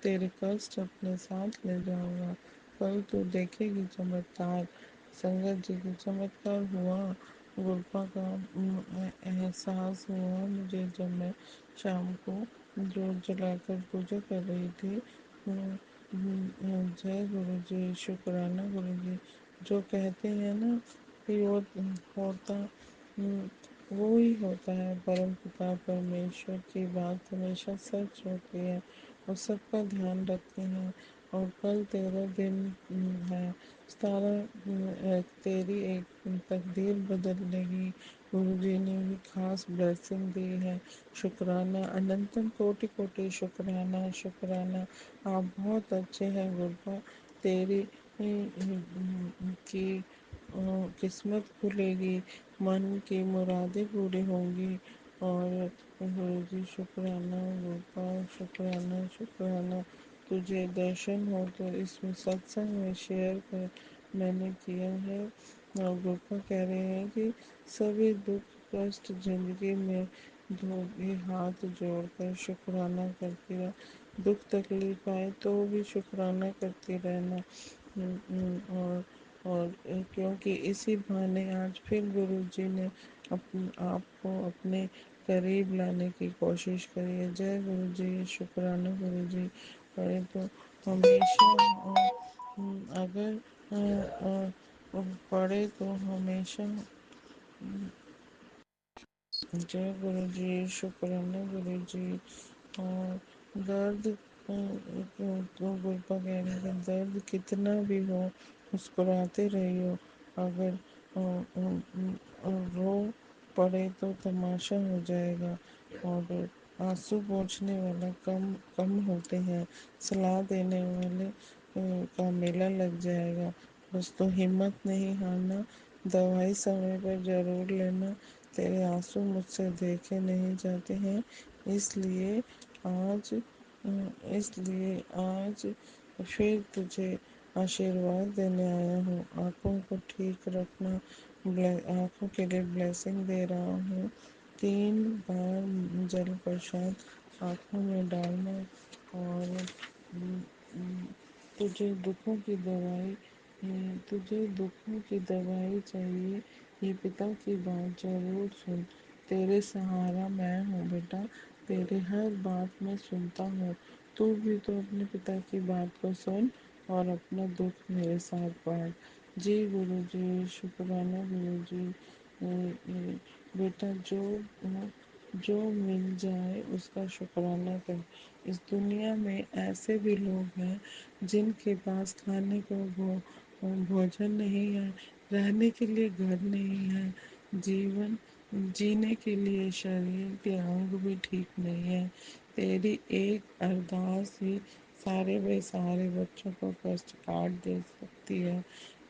तेरे कष्ट अपने साथ ले जाऊंगा। कल तू देखेगी चमत्कार। संगत जी की चमत्कार हुआ। गुरपा का एहसास हुआ मुझे जब मैं शाम को जोत जलाकर पूजा कर रही थी। जय गुरु जी, शुक्राना गुरु जी। जो कहते हैं ना कि वो होता हम्म, वो ही होता है। परम पिता परमेश्वर की बात हमेशा सच होती है और सबका ध्यान रखते हैं। और कल तेरा दिन है। सारा तेरी एक तकदीर बदलनेगी। गुरु जी ने भी खास ब्लेसिंग दी है। शुक्राना, अनंतम कोटि कोटि शुक्राना, शुक्राना। आप बहुत अच्छे हैं गुरबा। तेरी की किस्मत खुलेगी, मन की मुरादें पूरी होंगी। और गुरु जी शुक्राना गुरबा, शुक्राना शुक्राना। तुझे दर्शन हो तो इसमें सत्संग में शेयर कर, मैंने किया है। और गुरबा कह रहे हैं कि सभी दुख कष्ट जिंदगी में धोबी हाथ जोड़कर शुक्राना करती रह। दुख तकलीफ आए तो भी शुक्राना करती रहना। और क्योंकि इसी बहाने आज फिर गुरु जी ने आपको अपने करीब लाने की कोशिश करी है। जय गुरु जी, शुक्राना गुरु जी। पढ़े तो हमेशा अगर पढ़े तो हमेशा जय गुरु जी, शुक्राना गुरु जी। और दर्द तो गुरबा कह रहे हैं कि दर्द कितना भी हो मुस्कुराते रहियो। अगर रो पड़े तो तमाशा हो जाएगा। और आंसू पोंछने वाला कम कम होते हैं, सलाह देने वाले का मेला लग जाएगा। बस तो हिम्मत नहीं हारना, दवाई समय पर जरूर लेना। तेरे आंसू मुझसे देखे नहीं जाते हैं, इसलिए आज इसलिए आज फिर तुझे आशीर्वाद देने आया हूँ। आँखों को ठीक रखना, आँखों के लिए ब्लेसिंग दे रहा हूँ। 3 बार जल प्रसाद आँखों में डालना। और तुझे दुखों की दवाई तुझे दुखों की दवाई चाहिए, ये पिता की बात जरूर सुन। तेरे सहारा मैं हूँ बेटा, तेरे हर बात मैं सुनता हूँ। तू भी तो अपने पिता की बात को सुन और अपना दुख मेरे साथ बांट। जी गुरु जी, शुक्राना गुरु जी। बेटा जो मिल जाए उसका शुक्राना कर। इस दुनिया में ऐसे भी लोग हैं जिनके पास खाने को भोजन नहीं है, रहने के लिए घर नहीं है, जीवन जीने के लिए शरीर के अंग भी ठीक नहीं है। तेरी एक अरदास ही सारे बेसहारे बच्चों को कष्ट काट दे सकती है।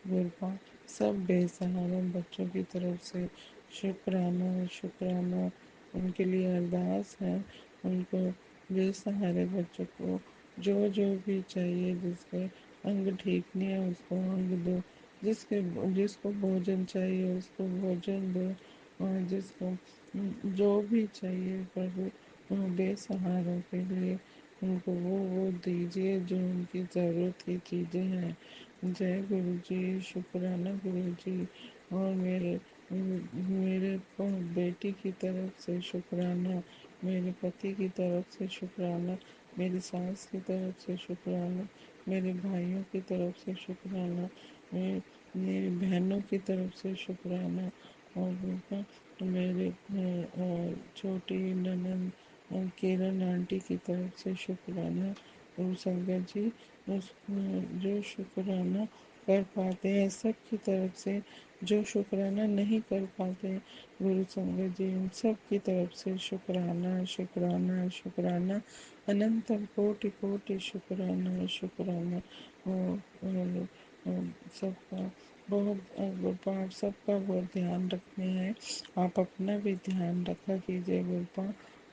गुरबा सब बेसहारे बच्चों की तरफ से शुक्राना शुक्राना। उनके लिए अरदास है। उनको बेसहारे बच्चों को जो भी चाहिए, जिसके अंग ठीक नहीं है उसको अंग दो, जिसको भोजन चाहिए उसको भोजन दो। और जिसको जो भी चाहिए प्रभु बेसहारों के लिए उनको वो दीजिए जो उनकी ज़रूरत की चीज़ें हैं। जय गुरु जी, शुक्राना गुरु जी। और मेरे बेटी की तरफ से शुक्राना, मेरे पति की तरफ से शुक्राना, मेरी सास की तरफ से शुक्राना, मेरे भाइयों की तरफ से शुक्राना, मेरी बहनों की तरफ से शुक्राना। और मेरे छोटी ननद किरण आंटी की तरफ से शुक्राना। गुरु संगत जी जो शुक्राना कर पाते हैं सबकी तरफ से, जो शुक्राना नहीं कर पाते गुरु संगत जी उन सब की तरफ से शुक्राना शुक्राना शुक्राना। अनंतम कोटि कोटि शुक्राना शुक्राना। और सबका गुरुपा आप सबका बहुत ध्यान रखने हैं। आप अपना भी ध्यान रखा कीजिए गुरुपा।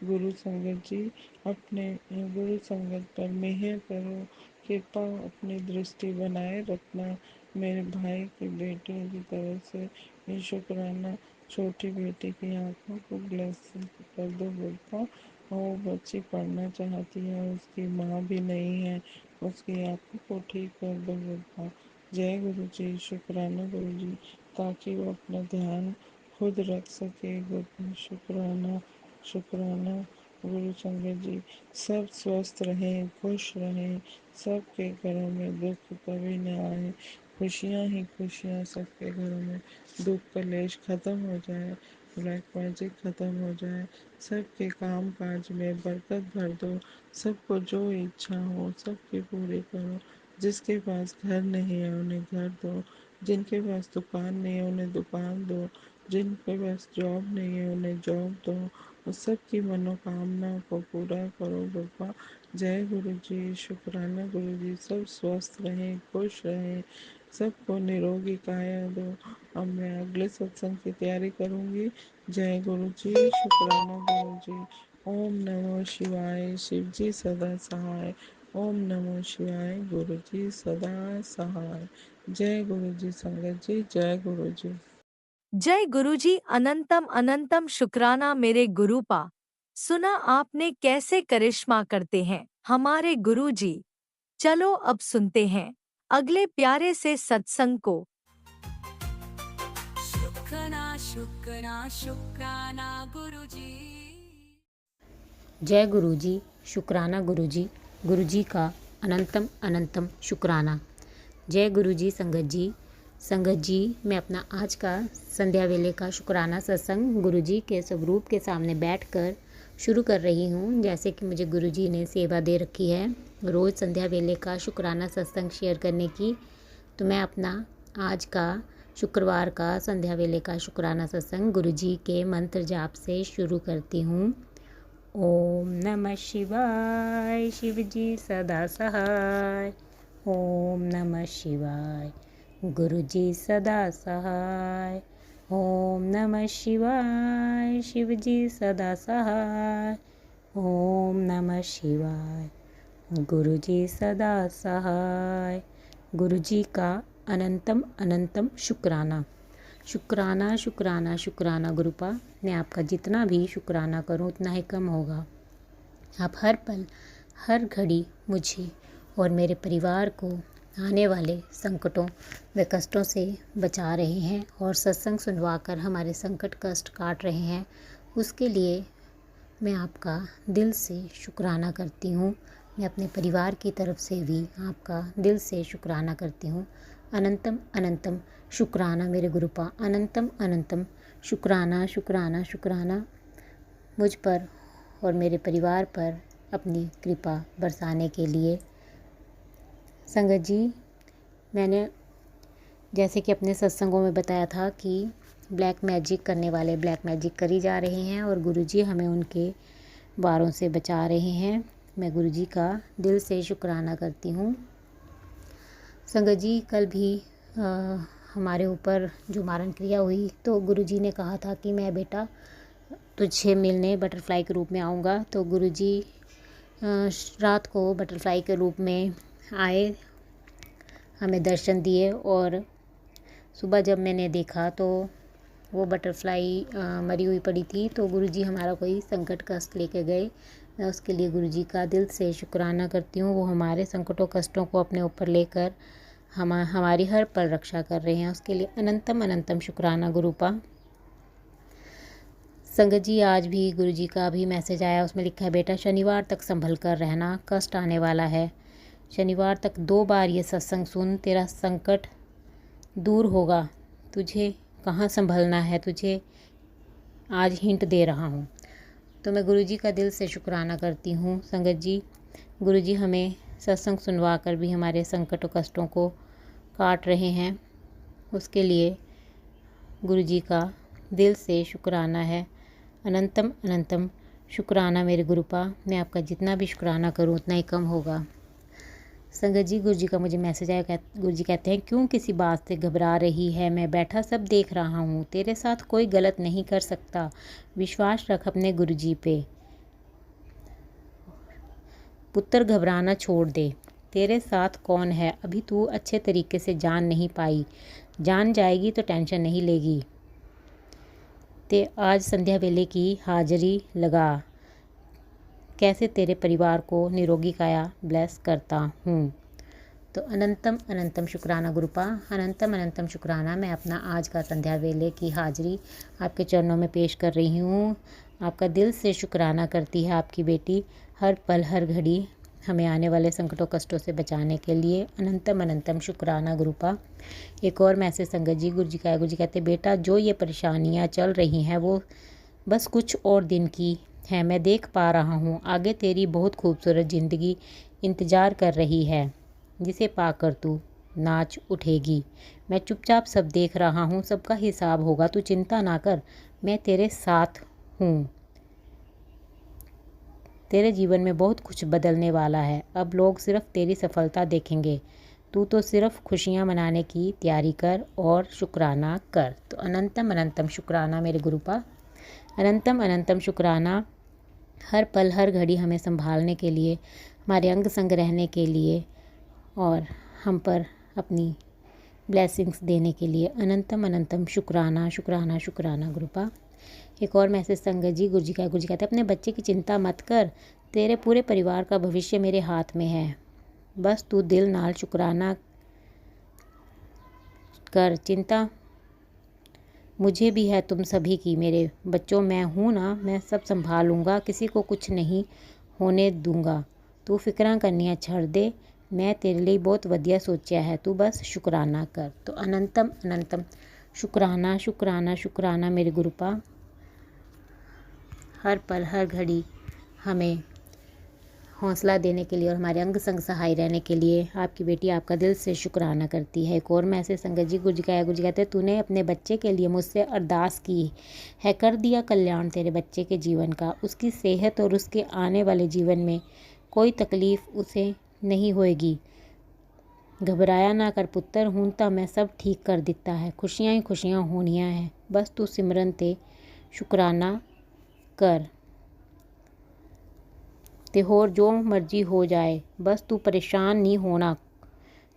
गुरु संगत जी अपने गुरु संगत पर मेहर करो, कृपा अपनी दृष्टि बनाए रखना। मेरे भाई की बेटियों की तरफ से ये शुक्राना। छोटी बेटी की आंखों को ब्लेस कर दो गुरुपा। वो बच्ची पढ़ना चाहती है, उसकी माँ भी नहीं है, उसकी आंखों को ठीक कर दो गुरुपा। जय गुरु जी, शुक्राना गुरु जी, ताकि वो अपना ध्यान खुद रख सके। गुरु शुक्राना शुक्राना। गुरु संगत जी सब स्वस्थ रहें, खुश रहें, सबके घरों में दुख कभी न आए, खुशियाँ ही खुशियाँ सबके घरों में। दुख कलेश खत्म हो जाए, ब्लैक मैजिक खत्म हो जाए, सबके काम काज में बरकत भर दो। सबको जो इच्छा हो सबकी पूरी करो। जिसके पास घर नहीं है उन्हें घर दो, जिनके पास दुकान नहीं है उन्हें दुकान दो, जिनके पास जॉब नहीं है उन्हें जॉब दो, और सबकी मनोकामना को पूरा करो बाबा। जय गुरु जी, शुक्राना गुरु जी, सब स्वस्थ रहें, खुश रहें, सबको निरोगी काया दो। अब मैं अगले सत्संग की तैयारी करूँगी। जय गुरु जी, शुक्राना गुरु जी। ओम नमो शिवाय, शिव जी सदा सहाय। ओम नमो शिवाय, गुरु जी सदा सहाय। जय गुरु जी संगत जी, जय गुरु जी। जय गुरुजी, अनंतम अनंतम शुक्राना मेरे गुरुपा। सुना आपने कैसे करिश्मा करते हैं हमारे गुरुजी। चलो अब सुनते हैं अगले प्यारे से सत्संग को। शुक्राना शुक्राना शुक्राना गुरुजी। जय गुरुजी, शुक्राना गुरुजी, गुरुजी का अनंतम अनंतम शुक्राना। जय गुरुजी संगत जी मैं अपना आज का संध्या वेले का शुक्राना सत्संग गुरुजी के स्वरूप के सामने बैठकर शुरू कर रही हूँ। जैसे कि मुझे गुरुजी ने सेवा दे रखी है रोज़ संध्या वेले का शुक्राना सत्संग शेयर करने की, तो मैं अपना आज का शुक्रवार का संध्या वेले का शुक्राना सत्संग गुरुजी के मंत्र जाप से शुरू करती हूँ। ओम नमः शिवाय, शिव जी सदा सहाय। ओम नमः शिवाय, गुरु जी सदा सहाय। ओम नमः शिवाय, शिव जी सदा सहाय। ओम नमः शिवाय, गुरु जी सदा सहाय। गुरु जी का अनंतम अनंतम शुक्राना। शुक्राना शुक्राना शुक्राना गुरुपा। मैं आपका जितना भी शुक्राना करूं उतना ही कम होगा। आप हर पल हर घड़ी मुझे और मेरे परिवार को आने वाले संकटों व कष्टों से बचा रहे हैं और सत्संग सुनवाकर हमारे संकट कष्ट काट रहे हैं। उसके लिए मैं आपका दिल से शुक्राना करती हूँ। मैं अपने परिवार की तरफ से भी आपका दिल से शुक्राना करती हूँ। अनंतम अनंतम शुक्राना मेरे गुरुपा। अनंतम अनंतम शुक्राना शुक्राना शुक्राना मुझ पर और मेरे परिवार पर अपनी कृपा बरसाने के लिए। संगत जी, मैंने जैसे कि अपने सत्संगों में बताया था कि ब्लैक मैजिक करने वाले ब्लैक मैजिक करी जा रहे हैं और गुरुजी हमें उनके वारों से बचा रहे हैं। मैं गुरुजी का दिल से शुक्राना करती हूँ। संगत जी, कल भी हमारे ऊपर जो मारण क्रिया हुई तो गुरुजी ने कहा था कि मैं बेटा तुझे मिलने बटरफ्लाई के रूप में आऊँगा। तो गुरुजी रात को बटरफ्लाई के रूप में आए, हमें दर्शन दिए और सुबह जब मैंने देखा तो वो बटरफ्लाई मरी हुई पड़ी थी। तो गुरुजी हमारा कोई संकट कष्ट लेके गए। मैं उसके लिए गुरुजी का दिल से शुक्राना करती हूँ। वो हमारे संकटों कष्टों को अपने ऊपर लेकर हमारी हर पल रक्षा कर रहे हैं। उसके लिए अनंतम अनंतम शुक्राना गुरुपा। संगत जी, आज भी गुरुजी का भी मैसेज आया, उसमें लिखा है बेटा शनिवार तक संभल कर रहना, कष्ट आने वाला है। शनिवार तक 2 बार ये सत्संग सुन, तेरा संकट दूर होगा। तुझे कहाँ संभलना है, तुझे आज हिंट दे रहा हूँ। तो मैं गुरुजी का दिल से शुक्राना करती हूँ। संगत जी, गुरुजी हमें सत्संग सुनवा कर भी हमारे संकटों कष्टों को काट रहे हैं। उसके लिए गुरुजी का दिल से शुक्राना है। अनंतम अनंतम शुक्राना मेरे गुरुपा। मैं आपका जितना भी शुक्राना करूं उतना ही कम होगा। संगत जी, गुरु जी का मुझे मैसेज आया। गुरु जी कहते हैं, क्यों किसी बात से घबरा रही है? मैं बैठा सब देख रहा हूँ। तेरे साथ कोई गलत नहीं कर सकता। विश्वास रख अपने गुरु जी पे। पुत्र, घबराना छोड़ दे। तेरे साथ कौन है अभी तू अच्छे तरीके से जान नहीं पाई। जान जाएगी तो टेंशन नहीं लेगी। ते आज संध्या वेले की हाजिरी लगा। कैसे तेरे परिवार को निरोगी काया ब्लेस करता हूँ। तो अनंतम अनंतम शुक्राना गुरुपा, अनंतम अनंतम शुक्राना। मैं अपना आज का संध्या वेले की हाजिरी आपके चरणों में पेश कर रही हूँ। आपका दिल से शुक्राना करती है आपकी बेटी, हर पल हर घड़ी हमें आने वाले संकटों कष्टों से बचाने के लिए। अनंतम अनंतम शुक्राना गुरुपा। एक और मैसेज संगत जी, गुरु जी का है। गुरु जी कहते, बेटा जो ये परेशानियाँ चल रही हैं वो बस कुछ और दिन की है। मैं देख पा रहा हूँ आगे तेरी बहुत खूबसूरत ज़िंदगी इंतज़ार कर रही है, जिसे पाकर तू नाच उठेगी। मैं चुपचाप सब देख रहा हूँ, सबका हिसाब होगा, तू चिंता ना कर, मैं तेरे साथ हूँ। तेरे जीवन में बहुत कुछ बदलने वाला है। अब लोग सिर्फ तेरी सफलता देखेंगे, तू तो सिर्फ खुशियाँ मनाने की तैयारी कर और शुक्राना कर। तो अनंतम अनंतम शुक्राना मेरे गुरुपा, अनंतम अनंतम शुक्राना। हर पल हर घड़ी हमें संभालने के लिए, हमारे अंग संग रहने के लिए और हम पर अपनी ब्लेसिंग्स देने के लिए अनंतम अनंतम शुक्राना शुक्राना शुक्राना गुरुपा। एक और मैसेज संगत जी, गुरु जी का। गुरु जी कहते हैं, अपने बच्चे की चिंता मत कर, तेरे पूरे परिवार का भविष्य मेरे हाथ में है। बस तू दिल नाल शुक्राना कर। चिंता मुझे भी है तुम सभी की। मेरे बच्चों, मैं हूँ ना, मैं सब संभालूंगा, किसी को कुछ नहीं होने दूंगा। तू फिक्रां करनियाँ छड़ दे, मैं तेरे लिए बहुत वधिया सोचा है, तू बस शुक्राना कर। तो अनंतम अनंतम शुक्राना शुक्राना शुक्राना मेरे गुरुपा। हर पल हर घड़ी हमें हौसला देने के लिए और हमारे अंग संग सहाय रहने के लिए आपकी बेटी आपका दिल से शुक्राना करती है। एक और मैसेज संगत जी, गुरु जी का है। गुरु जी कहते हैं, तूने अपने बच्चे के लिए मुझसे अरदास की है, कर दिया कल्याण तेरे बच्चे के जीवन का। उसकी सेहत और उसके आने वाले जीवन में कोई तकलीफ़ उसे नहीं होएगी। घबराया ना कर पुत्र, हूँ तो मैं सब ठीक कर दिता है। खुशियाँ ही खुशियाँ होनियाँ है, बस तू सिमरन ते शुक्राना कर। ते होर जो मर्जी हो जाए, बस तू परेशान नहीं होना,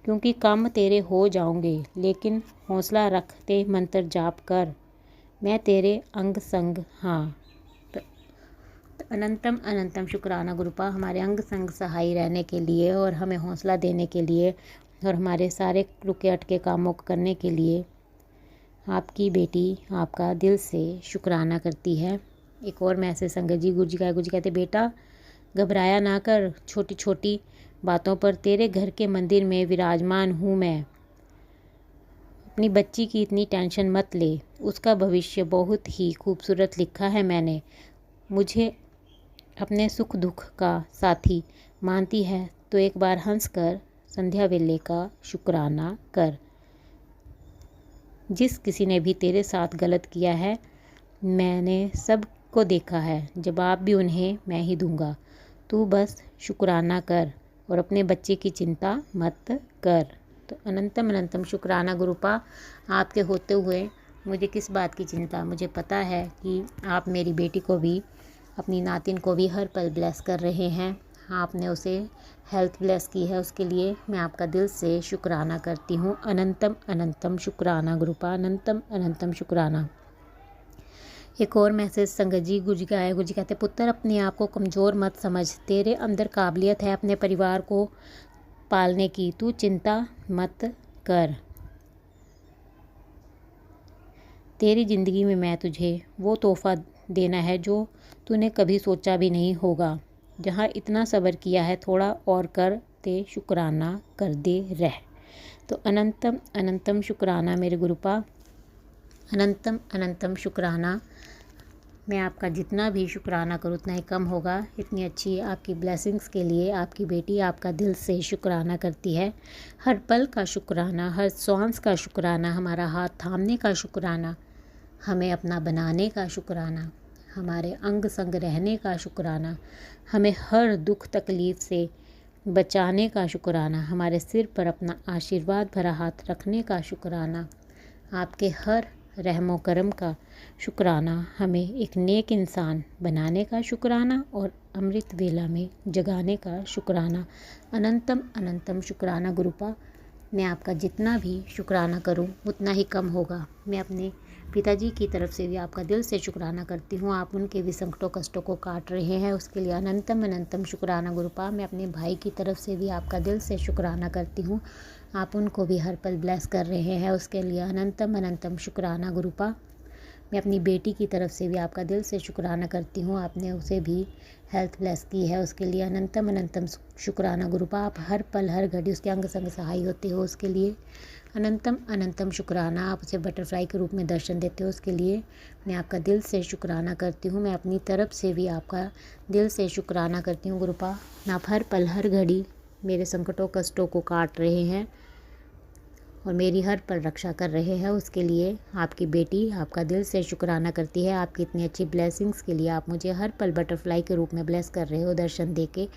क्योंकि काम तेरे हो जाओगे। लेकिन हौसला रख ते मंत्र जाप कर, मैं तेरे अंग संग हाँ। तो अनंतम अनंतम शुक्राना गुरुपा, हमारे अंग संग सहाय रहने के लिए और हमें हौसला देने के लिए और हमारे सारे रुके अटके कामों को करने के लिए आपकी बेटी आपका दिल से शुक्राना करती है। एक और मैसेज संगत जी, गुरु जी का। गुरु जी कहते, बेटा घबराया ना कर, छोटी छोटी बातों पर तेरे घर के मंदिर में विराजमान हूँ मैं। अपनी बच्ची की इतनी टेंशन मत ले, उसका भविष्य बहुत ही खूबसूरत लिखा है मैंने। मुझे अपने सुख दुख का साथी मानती है तो एक बार हंस कर संध्या वेले का शुक्राना कर। जिस किसी ने भी तेरे साथ गलत किया है, मैंने सब को देखा है, जवाब भी उन्हें मैं ही दूंगा। तू बस शुक्राना कर और अपने बच्चे की चिंता मत कर। तो अनंतम अनंतम शुक्राना गुरुपा। आपके होते हुए मुझे किस बात की चिंता, मुझे पता है कि आप मेरी बेटी को भी, अपनी नातिन को भी हर पल ब्लेस कर रहे हैं। आपने उसे हेल्थ ब्लेस की है, उसके लिए मैं आपका दिल से शुक्राना करती हूँ। अनंतम अनंतम शुक्राना गुरुपा, अनंतम अनंतम शुक्राना। एक और मैसेज संगत जी, गुरु जी का है। गुरु जी कहते, पुत्र अपने आप को कमज़ोर मत समझ, तेरे अंदर काबिलियत है अपने परिवार को पालने की, तू चिंता मत कर। तेरी ज़िंदगी में मैं तुझे वो तोहफ़ा देना है जो तूने कभी सोचा भी नहीं होगा। जहाँ इतना सब्र किया है, थोड़ा और कर ते शुक्राना कर दे रह। तो अनंतम अनंतम शुक्राना मेरे गुरुपा, अनंतम अनंतम शुक्राना। मैं आपका जितना भी शुक्राना करूँ उतना ही कम होगा। इतनी अच्छी आपकी ब्लेसिंग्स के लिए आपकी बेटी आपका दिल से शुक्राना करती है। हर पल का शुक्राना, हर श्वास का शुक्राना, हमारा हाथ थामने का शुक्राना, हमें अपना बनाने का शुक्राना, हमारे अंग संग रहने का शुक्राना, हमें हर दुख तकलीफ़ से बचाने का शुक्राना, हमारे सिर पर अपना आशीर्वाद भरा हाथ रखने का शुक्राना, आपके हर रहमो करम का शुक्राना, हमें एक नेक इंसान बनाने का शुक्राना और अमृत वेला में जगाने का शुक्राना। अनंतम अनंतम शुक्राना गुरुपा। मैं आपका जितना भी शुक्राना करूं उतना ही कम होगा। मैं अपने पिताजी की तरफ से भी आपका दिल से शुक्राना करती हूँ। आप उनके भी संकटों कष्टों को काट रहे हैं, उसके लिए अनंतम अनंतम शुक्राना गुरुपा। मैं अपने भाई की तरफ से भी आपका दिल से शुक्राना करती हूँ। आप उनको भी हर पल ब्लेस कर रहे हैं, उसके लिए अनंतम अनंतम शुक्राना गुरुपा। मैं अपनी बेटी की तरफ से भी आपका दिल से शुक्राना करती हूँ। आपने उसे भी हेल्थ ब्लेस की है, उसके लिए अनंतम अनंतम शुक्राना गुरुपा। आप हर पल हर घड़ी उसके अंग संग सहाय होते हो, उसके लिए अनंतम अनंतम शुक्राना। आप उसे बटरफ्लाई के रूप में दर्शन देते हो, उसके लिए मैं आपका दिल से शुक्राना करती हूँ। मैं अपनी तरफ से भी आपका दिल से शुक्राना करती हूँ गुरुपा। आप हर पल हर घड़ी मेरे संकटों कष्टों को काट रहे हैं और मेरी हर पल रक्षा कर रहे हैं, उसके लिए आपकी बेटी आपका दिल से शुक्राना करती है। आपकी इतनी अच्छी ब्लेसिंग्स के लिए आप मुझे हर पल बटरफ्लाई के रूप में ब्लेस कर रहे हो दर्शन देके।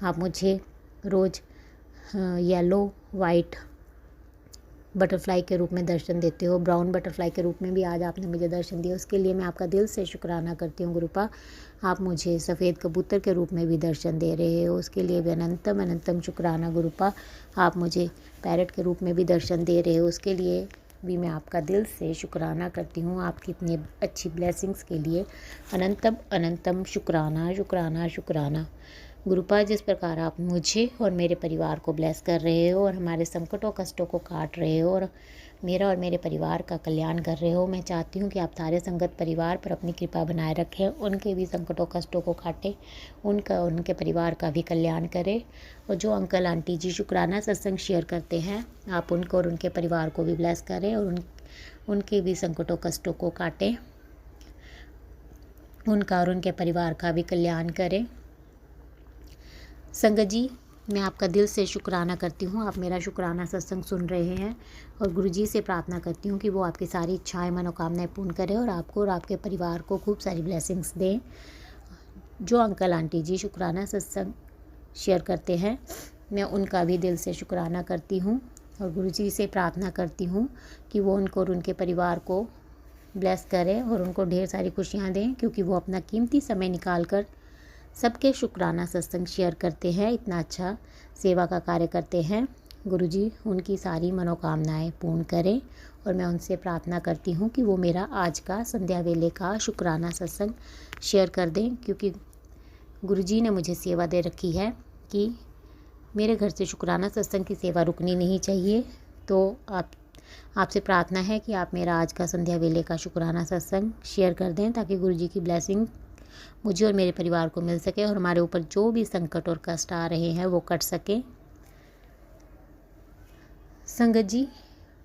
आप मुझे रोज़ येलो वाइट बटरफ्लाई के रूप में दर्शन देते हो, ब्राउन बटरफ्लाई के रूप में भी आज आपने मुझे दर्शन दिया, उसके लिए मैं आपका दिल से शुक्राना करती हूँ गुरुपा। आप मुझे सफ़ेद कबूतर के रूप में भी दर्शन दे रहे हो, उसके लिए भी अनंतम अनंतम शुक्राना गुरुपा। आप मुझे पैरट के रूप में भी दर्शन दे रहे हो, उसके लिए भी मैं आपका दिल से शुक्राना करती हूँ। आपकी इतनी अच्छी ब्लेसिंग्स के लिए अनंतम अनंतम शुक्राना शुक्राना शुक्राना गुरुपा। जिस प्रकार आप मुझे और मेरे परिवार को ब्लेस कर रहे हो और हमारे संकटों कष्टों को काट रहे हो और मेरा और मेरे परिवार का कल्याण कर रहे हो, मैं चाहती हूँ कि आप सारे संगत परिवार पर अपनी कृपा बनाए रखें, उनके भी संकटों कष्टों को काटें, उनका उनके परिवार का भी कल्याण करें। और जो अंकल आंटी जी शुक्राना सत्संग शेयर करते हैं, आप उनको और उनके परिवार को भी ब्लेस करें और उनके भी संकटों कष्टों को काटें, उनका और उनके परिवार का भी कल्याण करें। संगत जी, मैं आपका दिल से शुक्राना करती हूँ। आप मेरा शुक्राना सत्संग सुन रहे हैं और गुरुजी से प्रार्थना करती हूँ कि वो आपकी सारी इच्छाएं मनोकामनाएं पूर्ण करें और आपको और आपके परिवार को खूब सारी ब्लेसिंग्स दें। जो अंकल आंटी जी शुक्राना सत्संग शेयर करते हैं, मैं उनका भी दिल से शुक्राना करती हूँ और गुरुजी से प्रार्थना करती हूँ कि वो उनको और उनके परिवार को ब्लेस करें और उनको ढेर सारी खुशियाँ दें, क्योंकि वो अपना कीमती समय निकाल कर सबके शुक्राना सत्संग शेयर करते हैं, इतना अच्छा सेवा का कार्य करते हैं। गुरुजी उनकी सारी मनोकामनाएं पूर्ण करें और मैं उनसे प्रार्थना करती हूँ कि वो मेरा आज का संध्या वेले का शुक्राना सत्संग शेयर कर दें, क्योंकि गुरुजी ने मुझे सेवा दे रखी है कि मेरे घर से शुक्राना सत्संग की सेवा रुकनी नहीं चाहिए। तो आपसे प्रार्थना है कि आप मेरा आज का संध्या वेले का शुक्राना सत्संग शेयर कर दें, ताकि गुरुजी की ब्लेसिंग मुझे और मेरे परिवार को मिल सके और हमारे ऊपर जो भी संकट और कष्ट आ रहे हैं वो कट सके। संगत जी,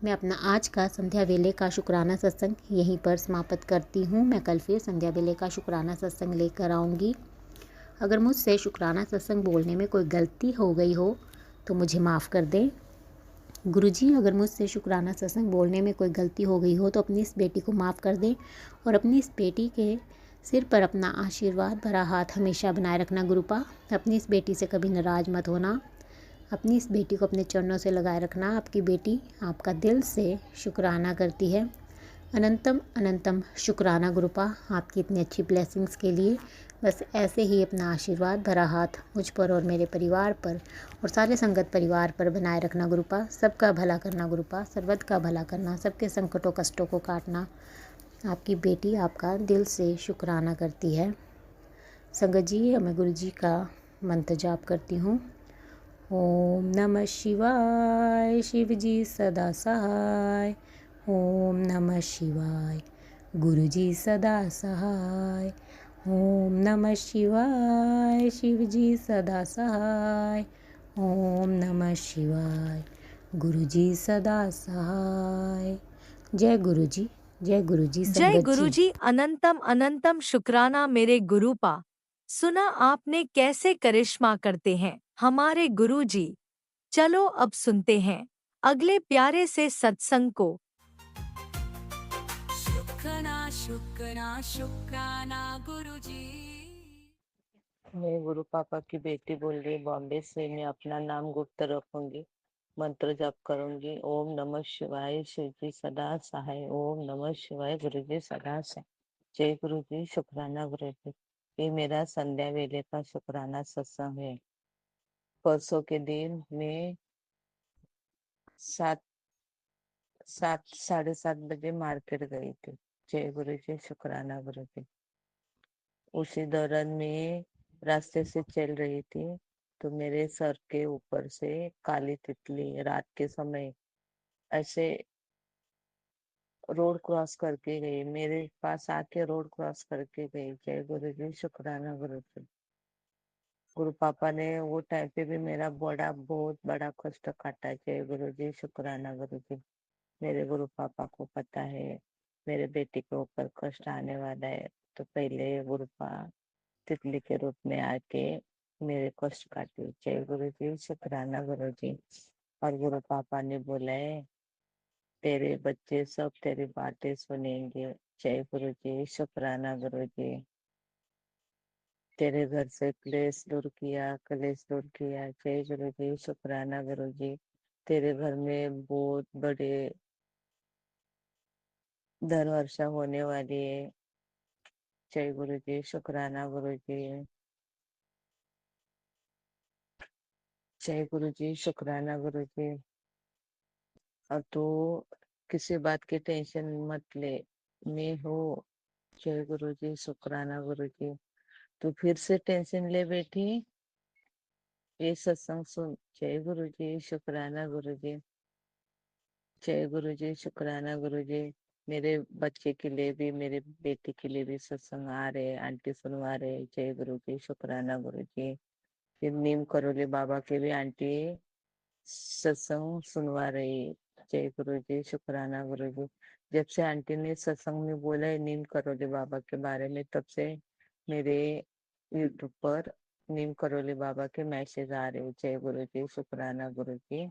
मैं अपना आज का संध्या वेले का शुक्राना सत्संग यहीं पर समाप्त करती हूँ। मैं कल फिर संध्या वेले का शुक्राना सत्संग लेकर आऊँगी। अगर मुझसे शुक्राना सत्संग बोलने में कोई गलती हो गई हो तो मुझे माफ़ कर दें। गुरुजी, अगर मुझसे शुक्राना सत्संग बोलने में कोई गलती हो गई हो तो अपनी इस बेटी को माफ़ कर दें और अपनी इस बेटी के सिर पर अपना आशीर्वाद भरा हाथ हमेशा बनाए रखना गुरुपा। अपनी इस बेटी से कभी नाराज़ मत होना, अपनी इस बेटी को अपने चरणों से लगाए रखना। आपकी बेटी आपका दिल से शुक्राना करती है। अनंतम अनंतम शुक्राना गुरुपा, आपकी इतनी अच्छी ब्लेसिंग्स के लिए। बस ऐसे ही अपना आशीर्वाद भरा हाथ मुझ पर और मेरे परिवार पर और सारे संगत परिवार पर बनाए रखना गुरुपा। सबका भला करना गुरुपा, सर्वत का भला करना, सबके संकटों कष्टों को काटना। आपकी बेटी आपका दिल से शुक्राना करती है। संगत जी, मैं गुरु जी का मंत्र जाप करती हूँ। ओम नमः शिवाय, शिव जी सदा सहाय। ओम नमः शिवाय, गुरु जी सदा सहाय। ओम नमः शिवाय, शिव जी सदा सहाय। ओम नमः शिवाय, गुरु जी सदा सहाय। जय गुरु जी, जय गुरु जी। जय गुरु जी। अनंतम अनंतम शुक्राना मेरे गुरुपा। सुना आपने कैसे करिश्मा करते हैं हमारे गुरु जी। चलो अब सुनते हैं अगले प्यारे से सत्संग को। शुक्राना शुक्राना शुक्राना गुरुजी। मैं गुरु पापा की बेटी बोल रही बॉम्बे से। मैं अपना नाम गुप्त रखूंगी, मंत्र जाप करूंगी। ओम नमः शिवाय, शिव जी सदा सहाय। ओम नमः शिवाय, गुरु जी सदा सहाय। जय गुरु जी, शुक्राना गुरु जी। ये मेरा संध्या वेले का शुक्राना सत्संग है। परसों के दिन मैं सात सात 7:30 बजे मार्केट गई थी। जय गुरु जी, शुक्राना गुरु जी। उसी दौरान मैं रास्ते से चल रही थी तो मेरे सर के ऊपर से काली तितली रात के समय ऐसे रोड क्रॉस करके गई, मेरे पास आके रोड क्रॉस करके गई। जय गुरु जी, शुक्राना गुरु जी। गुरु पापा ने वो टाइम पे भी मेरा बहुत बड़ा कष्ट काटा। जय गुरु जी, शुक्राना गुरु जी। मेरे गुरु पापा को पता है मेरे बेटे के ऊपर कष्ट आने वाला है, तो पहले गुरु पापा तितली के रूप में आके मेरे कष्ट काटे। जय गुरु जी, शुक्राना गुरु जी। और गुरु पापा ने बोला है तेरे बच्चे सब तेरी बातें सुनेंगे। जय गुरु जी, शुक्राना गुरु जी। तेरे घर से कलेश दूर किया। जय गुरु जी, शुक्राना गुरु जी। तेरे घर में बहुत बड़े धन वर्षा होने वाली है। जय गुरु जी, शुक्राना गुरु जी। जय गुरु जी, शुक्राना गुरु जी। और तू किसी बात की टेंशन मत ले, मैं हूँ। जय गुरु जी, शुक्राना गुरु जी। तू फिर से टेंशन ले बैठी, ये सत्संग सुन। जय गुरु जी, शुक्राना गुरु जी। जय गुरु जी, शुक्राना गुरु जी। मेरे बच्चे के लिए भी, मेरे बेटे के लिए भी सत्संग आ रहे, आंटी सुनवा रहे। जय गुरु जी, शुक्राना गुरु जी। फिर नीम करोली बाबा के भी आंटी सत्संग सुनवा रही। जय गुरु जी, शुक्राना गुरु जी। जब से आंटी ने सत्संग में बोला है नीम करोली बाबा के बारे में, तब से मेरे यूट्यूब पर नीम करोली बाबा के मैसेज आ रहे। जय गुरु जी, शुक्राना गुरु जी।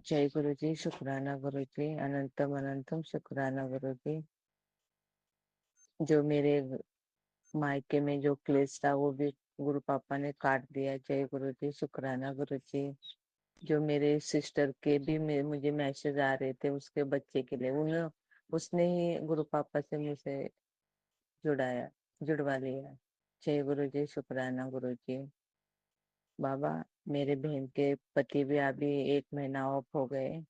जय गुरु जी, शुक्राना गुरु जी। अनंतम अनंतम शुक्राना गुरु जी। जो मेरे मायके में जो क्लेश था वो भी गुरु पापा ने काट दिया। जय गुरु जी, शुक्राना गुरु जी। जो मेरे सिस्टर के भी मुझे मैसेज आ रहे थे उसके बच्चे के लिए, उन्हें उसने ही गुरु पापा से मुझे जुड़ाया, जुड़वा लिया। जय गुरु जी, शुक्राना गुरु जी। बाबा, मेरे बहन के पति भी अभी 1 महीना ऑफ हो गए,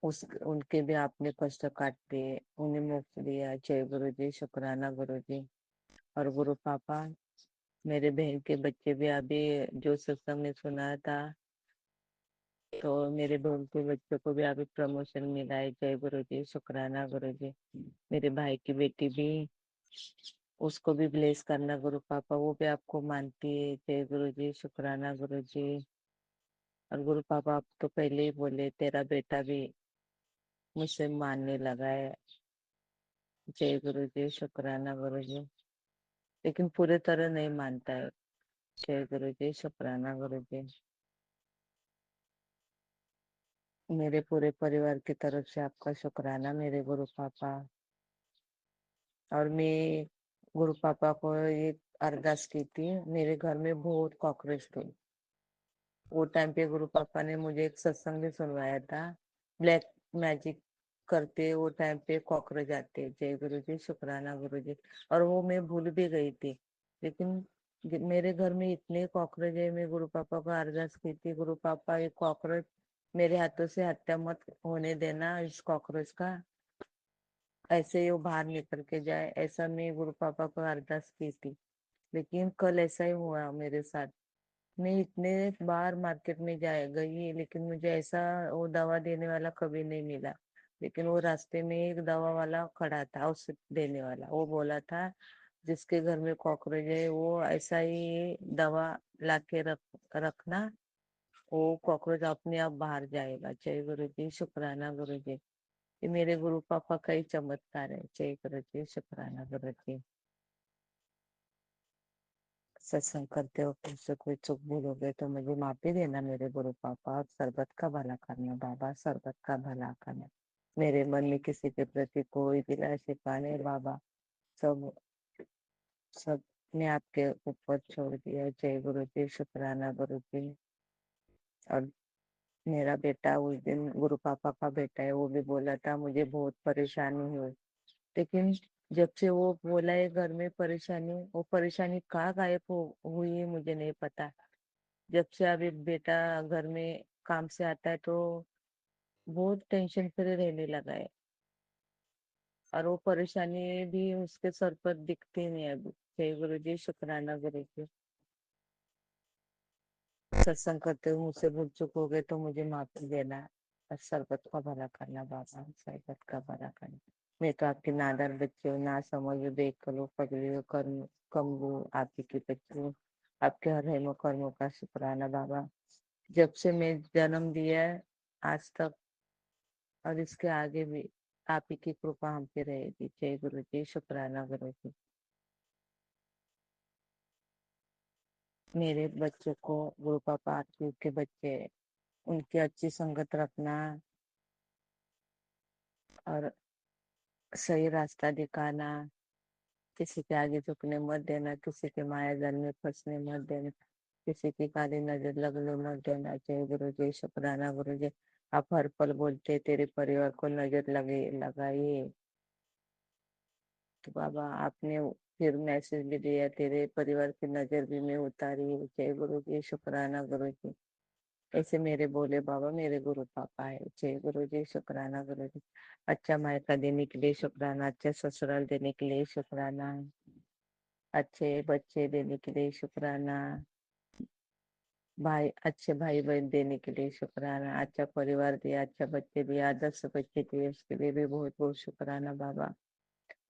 उस उनके भी आपने कष्ट काट दिए, उन्हें मुक्त दिया। जय गुरु जी, शुक्राना गुरु जी। और गुरु पापा, मेरे बहन के बच्चे भी अभी जो सत्संग में सुना था, तो मेरे बहन के बच्चों को भी अभी प्रमोशन मिला है। जय गुरु जी, शुक्राना गुरु जी। मेरे भाई की बेटी भी, उसको भी ब्लेस करना गुरु पापा, वो भी आपको मानती है। जय गुरु जी, शुक्राना गुरु जी। और गुरु पापा, आप तो पहले ही बोले तेरा बेटा भी मुझसे मानने लगा है। जय गुरु जी, शुक्राना गुरु जी। लेकिन पूरे तरह नहीं मानता है। जय गुरु जी, शुक्राना गुरु जी। मेरे पूरे परिवार की तरफ से आपका शुक्राना मेरे गुरु पापा। और मैं गुरु पापा को एक अरदास की थी, मेरे घर में बहुत कॉकरोच थे। वो टाइम पे गुरु पापा ने मुझे एक सत्संग भी सुनवाया था, ब्लैक मैजिक करते वो टाइम पे कॉकरोच आते। जय गुरु जी, शुक्राना गुरु जी। और वो मैं भूल भी गई थी, लेकिन मेरे घर में इतने कॉकरोच है। मैं गुरु पापा को अरदास की थी, गुरु पापा ये कॉकरोच मेरे हाथों से हत्या मत होने देना इस कॉकरोच का, ऐसे ही वो बाहर निकल के जाए, ऐसा मैं गुरु पापा को अरदास की थी। लेकिन कल ऐसा ही हुआ मेरे साथ। मैं इतने बार मार्केट में जाए गई, लेकिन मुझे ऐसा वो दवा देने वाला कभी नहीं मिला। लेकिन वो रास्ते में एक दवा वाला खड़ा था, औषध देने वाला, वो बोला था जिसके घर में कॉकरोच है वो ऐसा ही दवा लाके रखना, वो कॉकरोच अपने आप बाहर जाएगा। जय गुरु जी, शुक्राना गुरु जी। ये मेरे गुरु पापा का ही चमत्कार है। जय गुरु जी, शुक्राना गुरु जी। सत्संग करते हो उससे कोई चूक भूल हो गए तो मुझे माफी देना मेरे गुरु पापा, और सर्बत का भला करना बाबा, सर्बत का भला करना। मेरे मन में किसी के प्रति कोई गिला शिकवा नहीं बाबा, सब सब ने आपके ऊपर छोड़ दिया। जय गुरु जी, शुक्राना गुरु जी। और मेरा बेटा उस दिन गुरु पापा का बेटा है, वो भी बोला था मुझे बहुत परेशानी हुई, लेकिन जब से वो बोला है घर में परेशानी, वो परेशानी कहाँ गायब हुई है मुझे नहीं पता। जब से अभी बेटा घर में काम से आता है तो बहुत टेंशन फ्री रहने लगा है, और वो परेशानी भी उसके सर पर दिखती नहीं है अभी। जय गुरु जी, शुक्राना गुरु जी। सत्संग करते हुए मुझसे भूल चूक हो गए तो मुझे माफी देना, और सरबत का भला करना बाबा, सरबत का भला करना। मैं तो आपकी नादान बच्ची हूँ, ना समझो, बेकलो, पगली हूँ, कर्म कम हूँ, आप ही की बच्ची हूँ। आपके हर रहमो कर्मों का शुक्राना बाबा। जब से मैं जन्म दिया है आज तक और इसके आगे भी आप ही की कृपा हम पे रहेगी। जय गुरु जी, शुक्राना गुरु जी। मेरे बच्चों को गुरु पापा आरती के बच्चे, उनकी अच्छी संगत रखना और सही रास्ता दिखाना, किसी के आगे झुकने मत देना, किसी के माया जाल में फंसने मत देना, किसी की काली नजर लगने मत देना। जय गुरु जी, शुक्राना गुरु जी। आप हर पल बोलते तेरे परिवार को नजर लगे लगाइए, तो बाबा आपने फिर मैसेज भी दिया, तेरे परिवार की नजर भी मैं उतारी है। जय गुरु जी, शुक्राना गुरु जी। ऐसे मेरे बोले बाबा मेरे गुरु पापा है। जय गुरु जी, शुक्राना गुरु जी। अच्छा मायका देने के लिए शुक्राना, अच्छा ससुराल देने के लिए शुक्राना, अच्छे बच्चे देने के लिए शुक्राना, भाई अच्छे भाई बहन देने के लिए शुक्राना, अच्छा परिवार दिया, अच्छा बच्चे दिया, आदर्श बच्चे दिए, उसके लिए भी बहुत बहुत शुक्राना बाबा।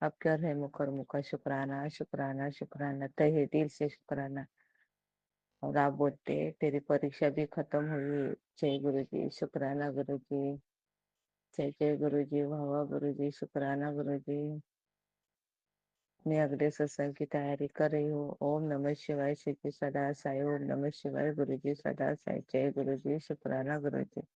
अब कर रहे मुकरमों का शुक्राना, शुक्राना, शुक्राना, तहे दिल से शुक्राना। और आप बोलते तेरी परीक्षा भी खत्म हुई। जय गुरु जी, शुक्राना गुरु जी। जय जय गुरु जी, वाह वाह गुरु जी, शुक्राना गुरु जी। मैं अगले सत्संग की तैयारी कर रही हूँ। ओम नमः शिवाय, श्री जी सदा साई। ओम नमः शिवाय, गुरु जी सदा साई। जय गुरु जी, शुक्राना गुरु जी।